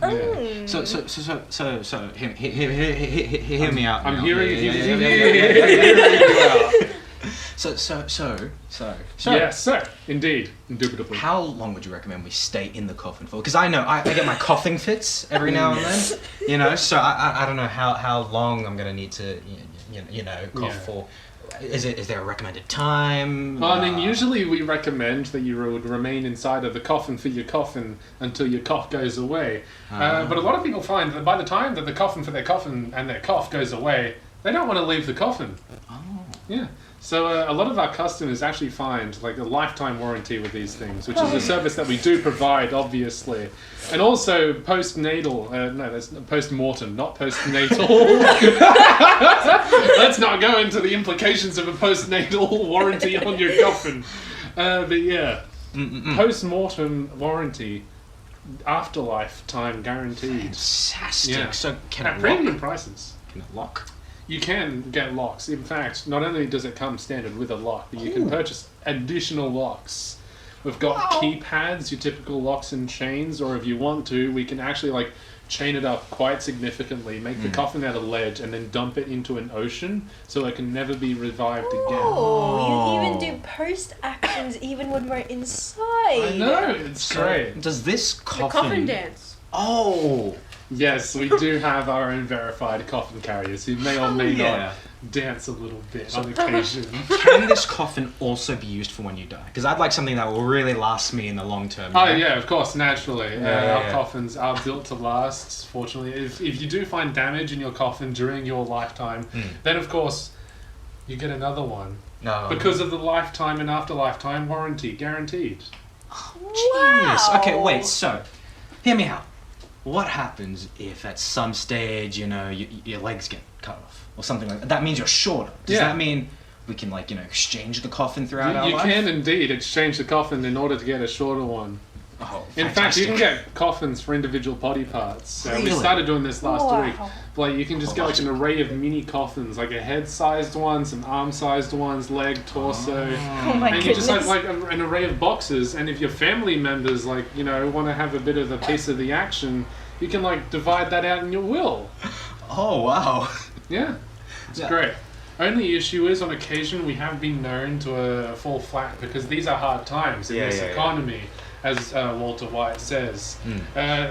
Okay. Yeah. So, hear me out. I'm now. hearing Yeah, you. yeah, yeah, yeah. Yeah. So. Yes, sir. Indeed. Indubitably. How long would you recommend we stay in the coffin for? Because I know I get my coughing fits every now and then, you know. So I don't know how long I'm gonna need to cough Yeah. for. Is there a recommended time? Well, I mean, usually we recommend that you would remain inside of the coffin for your coffin until your cough goes away. But a lot of people find that by the time that the coffin for their coffin and their cough goes away, they don't want to leave the coffin. Oh. Yeah. So a lot of our customers actually find like a lifetime warranty with these things, which is a service that we do provide, obviously. And also postnatal, no, that's post-mortem, not postnatal. Let's not go into the implications of a postnatal warranty on your coffin. But yeah, post-mortem warranty, afterlife time guaranteed. Fantastic. Yeah. So can At it premium lock? prices. Can it lock? You can get locks. In fact, not only does it come standard with a lock, but you can purchase additional locks. We've got keypads, your typical locks and chains, or if you want to, we can actually like chain it up quite significantly, make the coffin out of lead, and then dump it into an ocean so it can never be revived again. Oh, you even do post actions even when we're inside. I know, it's great. Does this The coffin... coffin dance. Oh. Yes, we do have our own verified coffin carriers who may or may not dance a little bit on occasion. Can this coffin also be used for when you die? Because I'd like something that will really last me in the long term. Oh yeah, of course, naturally. Yeah, Our coffins are built to last, fortunately. If you do find damage in your coffin during your lifetime, then of course you get another one. No. Because of the lifetime and after lifetime warranty, guaranteed. Genius. Wow. Okay, wait, so, hear me out. What happens if at some stage, your legs get cut off or something like that? That means you're shorter. Does that mean we can, exchange the coffin throughout our You life? can indeed exchange the coffin in order to get a shorter one. Oh, In fact, you can get coffins for individual body parts. We Really? started doing this last week. Wow. Like you can just get like an array of mini coffins, like a head-sized one, some arm-sized ones, leg, torso, Oh my and goodness. you just have like an array of boxes. And if your family members want to have a bit of a piece of the action, you can divide that out in your will. Oh, wow. Yeah, it's Yeah. great. Only issue is on occasion we have been known to fall flat because these are hard times in this economy. As Walter White says.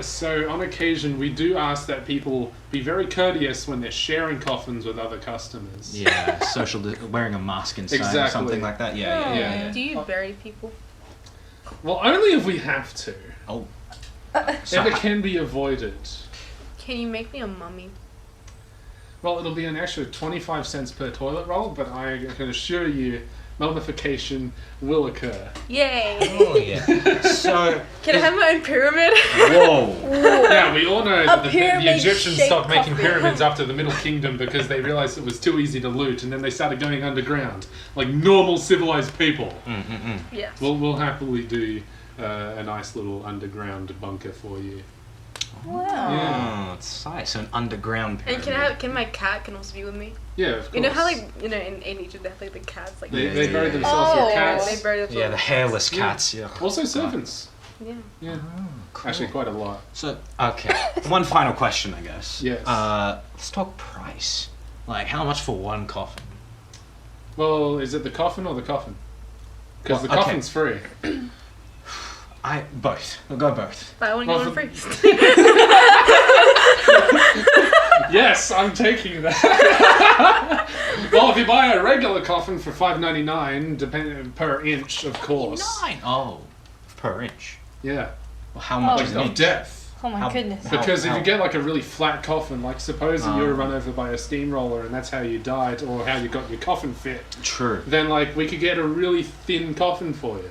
So on occasion, we do ask that people be very courteous when they're sharing coffins with other customers. Yeah, wearing a mask inside or Exactly. something like that. Yeah. Do you bury people? Well, only if we have to. Oh. If it can be avoided. Can you make me a mummy? Well, it'll be an extra 25 cents per toilet roll, but I can assure you mummification will occur. Yay! Oh, yeah. So, Can I have my own pyramid? whoa. Yeah, we all know that the Egyptians pyramid-shaped stopped making coffin. pyramids after the Middle Kingdom because they realized it was too easy to loot, and then they started going underground, like normal civilized people. Yes. We'll happily do a nice little underground bunker for you. Wow. Yeah. Oh, it's nice. So an underground pyramid. And can my cat can also be with me? Yeah, of course. You know how in Egypt they have the cats They bury themselves Oh. with They cats. bury themselves. Yeah, the hairless Yeah. cats. Yeah. Also servants. Yeah. Yeah. Cool. Actually, quite a lot. So, okay. One final question, I guess. Yes. Let's talk price. Like, how much for one coffin? Well, is it the coffin or the coffin? Because Well, the okay. coffin's free. Both. We'll go both. But I want to Well, go on first. Yes, I'm taking that. Well, if you buy a regular coffin for $5.99, per inch, of course. 9. Oh, per inch. Yeah. Well, how much Oh, is Of it? death. Oh my How- goodness. how- Because if you get like a really flat coffin, like suppose that you were run over by a steamroller and that's how you died or how you got your coffin fit, True. then like we could get a really thin coffin for you.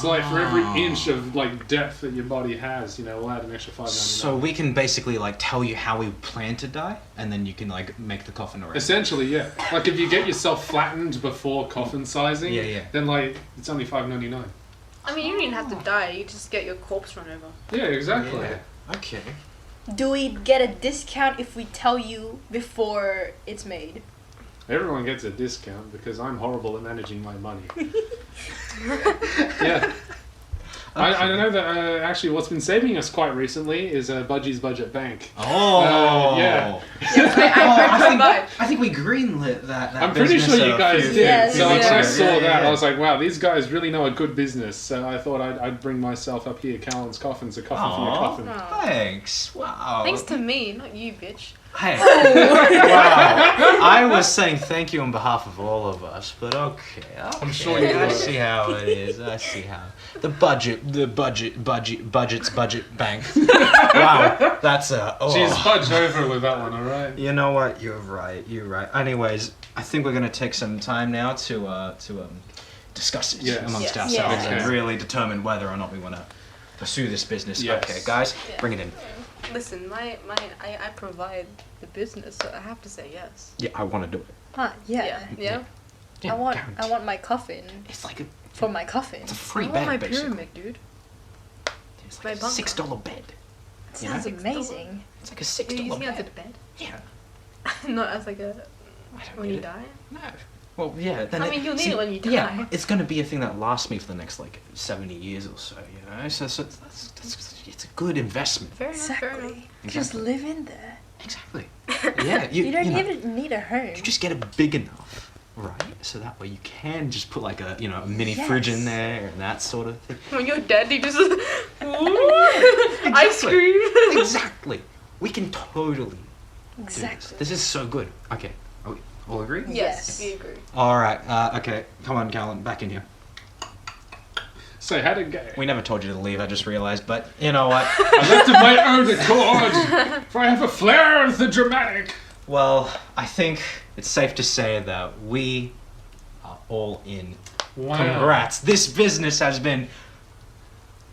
So like for every inch of like depth that your body has, we'll add an extra $5.99. So we can basically like tell you how we plan to die, and then you can like make the coffin already. Essentially, yeah. Like if you get yourself flattened before coffin sizing, Yeah. then like it's only $5.99. I mean, you don't even have to die. You just get your corpse run over. Yeah, exactly. Yeah. Okay. Do we get a discount if we tell you before it's made? Everyone gets a discount because I'm horrible at managing my money. Yeah. I know that actually what's been saving us quite recently is Budgie's Budget Bank. Oh. Yeah. I think we greenlit that. I'm pretty business sure you a guys few- did. Yes, So like, when I yeah. saw Yeah, that, yeah. I was like, wow, these guys really know a good business. So I thought I'd bring myself up here. Callan's Coffin's a coffin for your Aw. coffin. Oh. Thanks. Wow. Thanks to me, not you, bitch. Hey. Wow. I was saying thank you on behalf of all of us, but okay. I'm sure you I were. see how it is. I see how. The budget's budget bank. Wow. That's a. Oh. She's fudged over with that one, alright? You know what? You're right. Anyways, I think we're gonna take some time now to discuss it Yes. amongst Yes. ourselves Yeah. and Okay. really determine whether or not we want to pursue this business. Yes. Okay, guys, Yeah. bring it in. Listen, I provide the business, so I have to say yes. Yeah, I want to do it. Huh? Yeah. Yeah. Yeah, I guaranteed. want my coffin It's like a for my coffin. it's a free I bed want my basically. pyramid, dude. It's my like a bunker. $6 bed. That You know? sounds amazing. It's like a You're $6 using it as a bed. bed? Yeah. Not as like a I don't when need you it. die? No. Well, yeah. Then I mean, you'll need see, it when you Yeah, die. it's going to be a thing that lasts me for the next like 70 years or so. So that's it's a good investment. Fair enough, fair enough. Exactly. Just Exactly. live in there. Exactly. Yeah. You don't know, even need a home. You just get it big enough, right? So that way you can just put like a a mini fridge in Yes. there and that sort of thing. When you're dead, you just ice cream. Exactly. We can totally do Exactly. this. This is so good. Okay, are we all agree? Yes. We agree. All right. Okay, come on, Callan, back in here. So how'd it go? We never told you to leave. I just realized, but you know what? I left of my own accord, for I have a flair of the dramatic. Well, I think it's safe to say that we are all in. Wow. Congrats! This business has been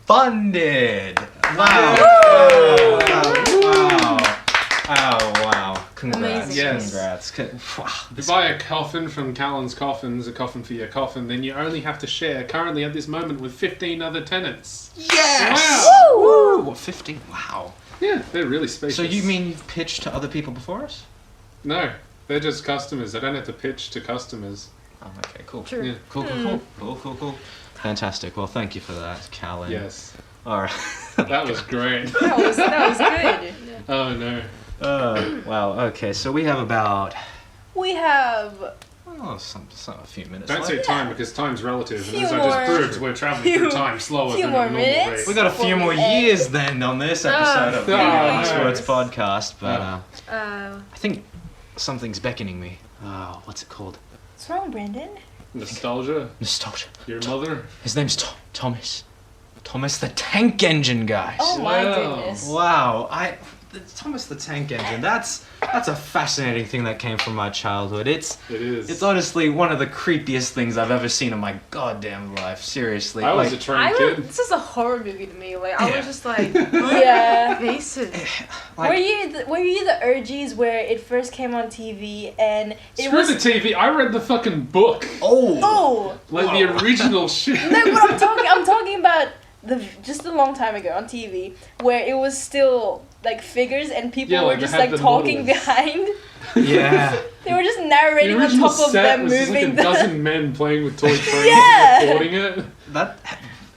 funded. Wow! Yeah. Wow! Oh wow! Congrats! Amazing. Yes. Congrats! Wow! If you buy a coffin from Callan's Coffins, a coffin for your coffin, then you only have to share, currently at this moment, with 15 other tenants. Yes! Wow. Woo! What, 50? Wow! Yeah, they're really spacious. So you mean you've pitched to other people before us? No, they're just customers. I don't have to pitch to customers. Oh, okay, cool. True. Yeah. Cool. Fantastic. Well, thank you for that, Callan. Yes. All right. That was great. That was good. Oh no. Wow. Okay, so we have about We have some a few minutes Don't left. say time because time's relative, and Few as I just more- proved, we're traveling through time slower few than more a normal minutes. rate. We got a few more years then on this episode of the Last no. Words podcast, but Uh, I think something's beckoning me. Oh, what's it called? What's wrong, Brandon? Nostalgia. Nostalgia. Your mother. His name's Thomas. Thomas the Tank Engine, guys. Oh my Wow. goodness. Wow, Thomas the Tank Engine. That's a fascinating thing that came from my childhood. It's It is. honestly one of the creepiest things I've ever seen in my goddamn life. Seriously, I was a like, trained kid. this is a horror movie to me. Like I Yeah. was just like, Yeah. faces. like Were you the OGs where it first came on TV and it Screw was the TV. I read the fucking book. oh Like the original shit. no, what I'm talking about just a long time ago on TV where it was still like figures and people Yeah, were like they just had like the talking models. behind. yeah. They were just The narrating on original top of set them was just like a moving. dozen men playing with toy trains Yeah. and recording it. That.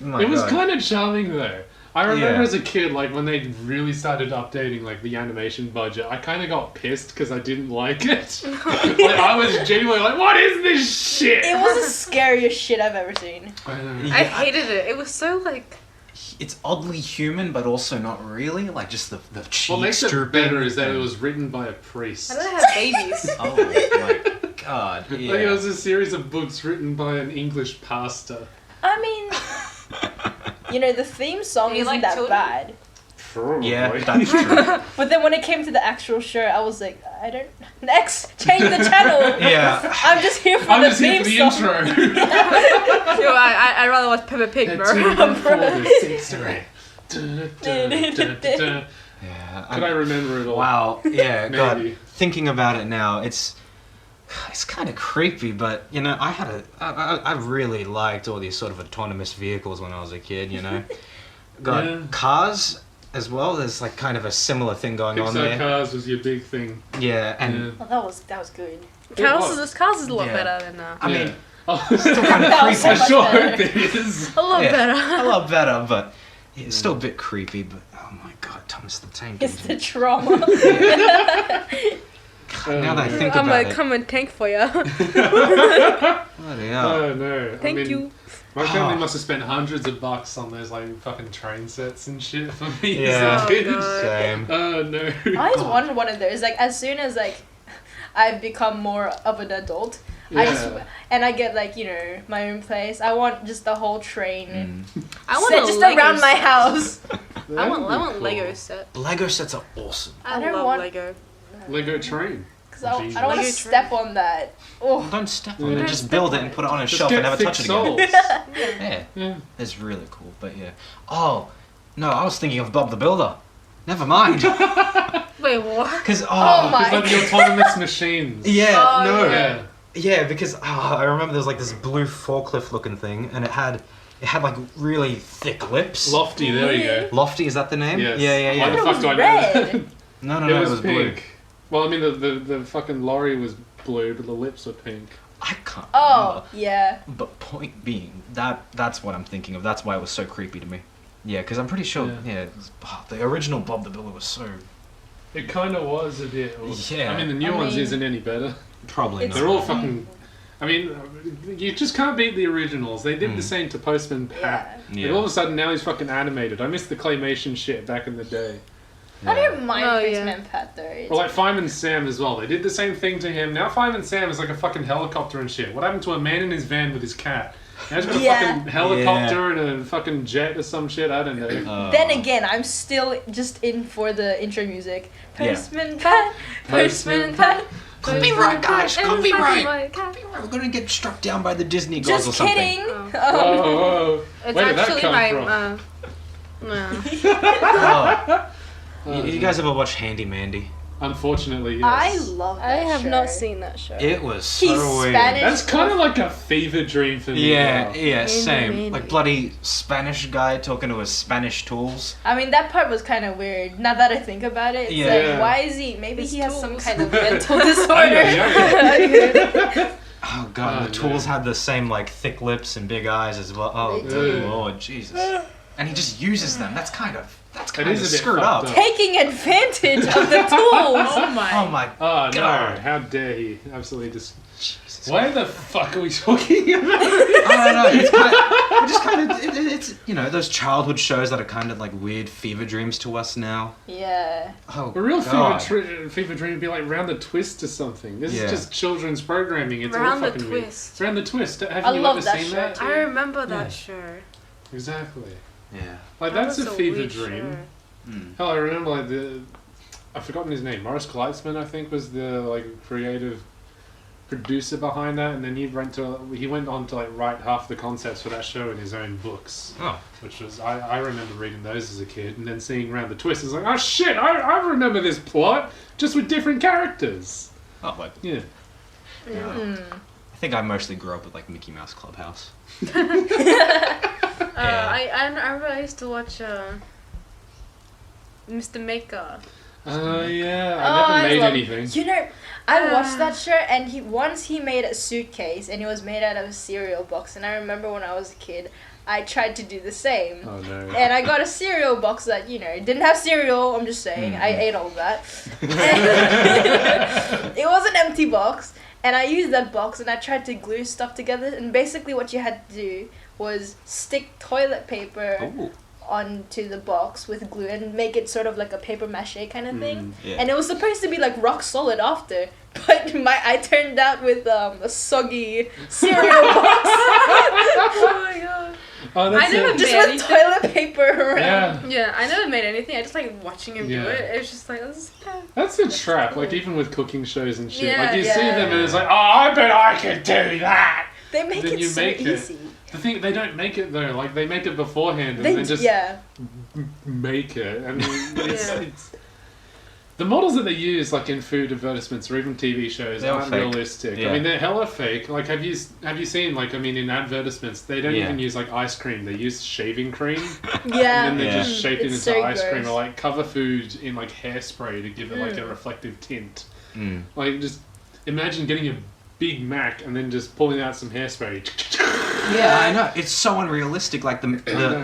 My It was God. kind of charming though. I remember Yeah. as a kid, like when they really started updating like the animation budget, I kind of got pissed because I didn't like it. Like I was genuinely like, "What is this shit?" It was the scariest shit I've ever seen. I know. Yeah, I hated it. It was so like. It's oddly human, but also not really. Like just the cheeks What makes it drooping. better is that it was written by a priest. I don't have babies. Oh my God. Yeah. Like it was a series of books written by an English pastor. I mean, the theme song Do you isn't like that children? bad. Probably. Yeah, that's true. But then when it came to the actual show, I was like, I don't. Next, change the channel. Yeah. I'm just here for I'm the just here theme for the song. intro. Yo, I'd rather watch Peppa Pig, bro. Yeah. Could I remember it all? Wow. Yeah. God. Maybe. Thinking about it now, it's kind of creepy. But I really liked all these sort of autonomous vehicles when I was a kid. Got Yeah. cars as well. There's like kind of a similar thing going on Pixar there. Cars was your big thing. Yeah. And Yeah. Oh, that was good. Cars is a lot Yeah. better than I mean, Oh. still kind of That was creepy. so I sure much hope better. it is. a lot Yeah. better. A lot better, but it's still a bit creepy. But oh my God, Thomas the Tank It's the Engine. trauma. Now that I think I'm about gonna it, come and tank for ya. bloody hell. Oh no. Thank I mean, you. My family Oh. must have spent hundreds of bucks on those like fucking train sets and shit for me Yeah. as a kid. Oh, God. Same. Oh no. I always wanted one of those. Like as soon as I've become more of an adult, I get my own place. I want just the whole train I want set a just Lego around my set. house. I want Cool. Lego set. Lego sets are awesome. I don't love want- Lego. Lego train. Because I don't Jesus. want to Lego step on that. Oh, Don't step on Yeah. it. Just build it and put it on a Just shelf get and never thick touch it again. soles. Yeah, Yeah. it's really cool. But yeah. Oh no, I was thinking of Bob the Builder. Never mind. Wait, what? Because Oh my- It's like the autonomous machines. Yeah, Oh, no. Yeah. Yeah, because I remember there was like this blue forklift looking thing, and it had like really thick lips. Lofty, there you go. Lofty, is that the name? Yes. Yeah. Why the it fuck was do I know red. that? No, It was blue. pink. Well, I mean, the fucking lorry was blue, but the lips were pink. I can't Oh, yeah. remember. But point being, that's what I'm thinking of. That's why it was so creepy to me. Yeah, because I'm pretty sure, the original Bob the Builder was so... It kind of was a bit. Yeah. I mean, the new I ones mean, isn't any better. Probably It's- not. They're all fucking. I mean, you just can't beat the originals. They did the same to Postman Pat. Yeah. And all of a sudden now he's fucking animated. I miss the claymation shit back in the day. I don't mind Oh, yeah. Postman Pat though. It's- Or like Fireman Sam as well. They did the same thing to him. Now Fireman Sam is like a fucking helicopter and shit. What happened to a man in his van with his cat? Now he's got a fucking helicopter and a fucking jet or some shit. I don't know. Then again, I'm still just in for the intro music. Yeah. Postman Pat, Postman Pat. Copyright, guys, copyright. Copyright. We're gonna get struck down by the Disney gods or Just something. kidding. Oh. Whoa, whoa. It's Where did that actually come my. from? Oh. You guys ever watch Handy Mandy? Unfortunately, yes. I love that I have show. not seen that show. It was so He's weird. Spanish. That's kind of like a fever dream for me. Yeah, now. yeah, same. Mandy. Like bloody Spanish guy talking to his Spanish tools. I mean, that part was kind of weird. Now that I think about it, it's Yeah. like, Yeah. why is he? Maybe His he has some tools. kind of mental disorder. Oh god, Oh, the tools no. had the same like thick lips and big eyes as well. Oh They good do. lord, Jesus. And he just uses them. That's kind of It is a bit screwed fucked up. up. Taking advantage of the tools. Oh my. Oh my Oh no! God. How dare he? Absolutely just. Jesus. Why the fuck are we talking about? I don't know. It's kind of, we're just kind of it's you know those childhood shows that are kind of like weird fever dreams to us now. Yeah. Oh A real God. fever dream would be like Round the Twist or something. This Yeah. is just children's programming. It's Round all the fucking weird. Twist. Round the Twist. Haven't I you love ever that seen show that? too. I remember that Yeah. show. Exactly. Yeah. Like That that's was a fever weird dream. show. Hell, I remember like I've forgotten his name. Morris Kleitzman, I think, was the like creative producer behind that, and then he went on to like write half the concepts for that show in his own books. Oh. Which was I remember reading those as a kid, and then seeing Round the Twist. I was like, oh shit! I remember this plot just with different characters. Oh, like Yeah. I think I mostly grew up with like Mickey Mouse Clubhouse. I remember I used to watch Mr. Maker. Yeah. Oh, I never made love- anything. You know, I watched that show, and he made a suitcase, and it was made out of a cereal box. And I remember when I was a kid, I tried to do the same. Oh no. And I got a cereal box that, you know, didn't have cereal, I'm just saying. I ate all of that. It was an empty box, and I used that box, and I tried to glue stuff together. And basically what you had to do was stick toilet paper Ooh. onto the box with glue and make it sort of like a paper mache kind of thing. yeah. And it was supposed to be like rock solid after, but I turned out with a soggy cereal box. Oh my god. Oh, that's I never it. Just made with anything. toilet paper around. Yeah. Yeah, I never made anything. I just like watching him Yeah. do it. It was just like, this is That's a trap. Like even with cooking shows and shit. Yeah, like you see yeah. them and it's like, oh, I bet I could do that. They make Then it you so make it. easy. The thing, they don't make it though. Like they make it beforehand and They then just yeah. make it. I mean, it's, Yeah. it's the models that they use, like in food advertisements or even TV shows, They're aren't fake. realistic. Yeah. I mean, they're hella fake. Like, have you seen like in advertisements they don't Yeah. even use like ice cream. They use shaving cream Yeah. and then they Yeah. just shape it into It's so ice cream gross. or like cover food in like hairspray to give it like a reflective tint. Mm. Like just imagine getting a Big Mac and then just pulling out some hairspray. Yeah, I know. It's so unrealistic. Like know.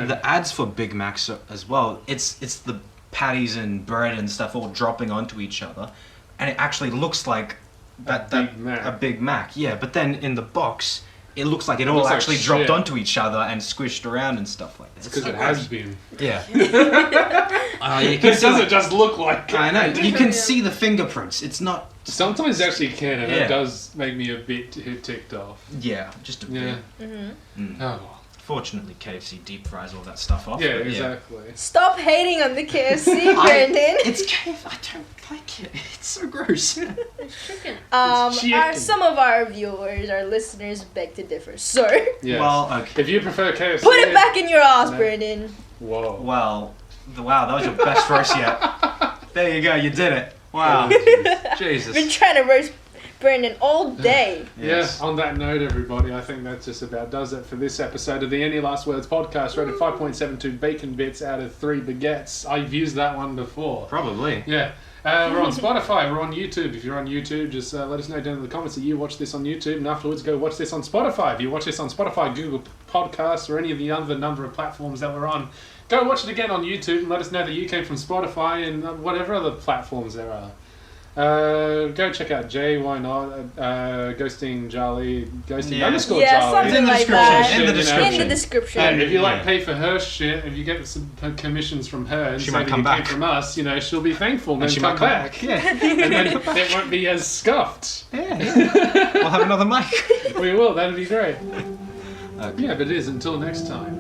the ads for Big Macs as well. It's the patties and bread and stuff all dropping onto each other, and it actually looks like that Big Mac. a Big Mac. Yeah, but then in the box, it looks like it all looks like actually dropped shit. onto each other and squished around and stuff like that. Because it has been. Yeah. You can It see, doesn't just look like I know. You can Yeah. see the fingerprints. It's not. Sometimes it actually can, and Yeah. it does make me a bit ticked off. Yeah, just a Yeah. bit. Mm-hmm. Oh. Fortunately, KFC deep fries all that stuff off. Yeah, but exactly. Stop hating on the KFC, I- Brandon. It's KFC. I don't like it. It's so gross. chicken. It's chicken. Some of our viewers, our listeners, beg to differ. So Yes. Well, okay. If you prefer KFC, put it back in your ass, No. Brandon. Whoa. Wow, that was your best roast yet. There you go, you did it. Wow. Been Jesus. trying to roast Brandon all day. Yes. Yeah, on that note, everybody, I think that just about does it for this episode of the Any Last Words podcast, rated 5.72 bacon bits out of 3 baguettes. I've used that one before. Probably. Yeah. We're on Spotify, we're on YouTube. If you're on YouTube, just let us know down in the comments that you watch this on YouTube, and afterwards go watch this on Spotify. If you watch this on Spotify, Google Podcasts, or any of the other number of platforms that we're on, go watch it again on YouTube and let us know that you came from Spotify and whatever other platforms there are. Go check out Jay, why not? Ghosting Charlie, ghosting underscore Yeah, Charlie. something like that. In the description. In the description. And if you like Yeah. pay for her shit, if you get some commissions from her and She say might that come you back. came from us, you know, she'll be thankful and And then she come might come back. Yeah. And then it won't be as scuffed. Yeah. We'll have another mic. We will, that'd be great. Okay. Yeah, but it is until next time.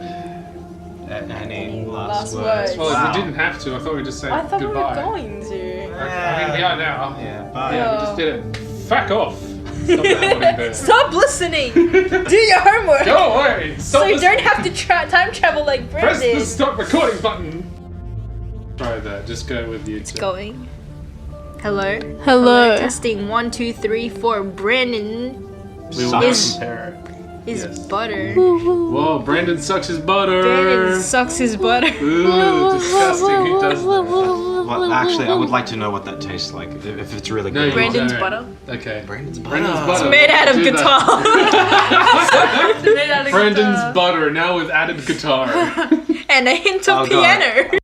Any last last words? words? Well, Wow. we didn't have to. I thought we'd just say I thought goodbye. we were going to. I mean, we are now. Yeah, bye. Yeah, we just did it. Fuck off. Stop recording there. Stop listening. Do your homework. Go away. Stop So you listening. don't have to time travel like Press Brandon. the stop recording button. Try that. Just go with you. It's going. Hello. Hello. Testing 1, 2, 3, 4. Brandon We will Sucks. compare is Yes. butter. Whoa, Brandon sucks his butter. Brandon sucks his butter. Ooh, disgusting. Who does that? Well, actually, I would like to know what that tastes like. If it's really No, good. you Brandon's don't. butter. Okay. Brandon's Brandon's butter. butter. Made out of Do guitar. Made out of Brandon's guitar. butter now with added guitar. And a hint of Oh, God. piano.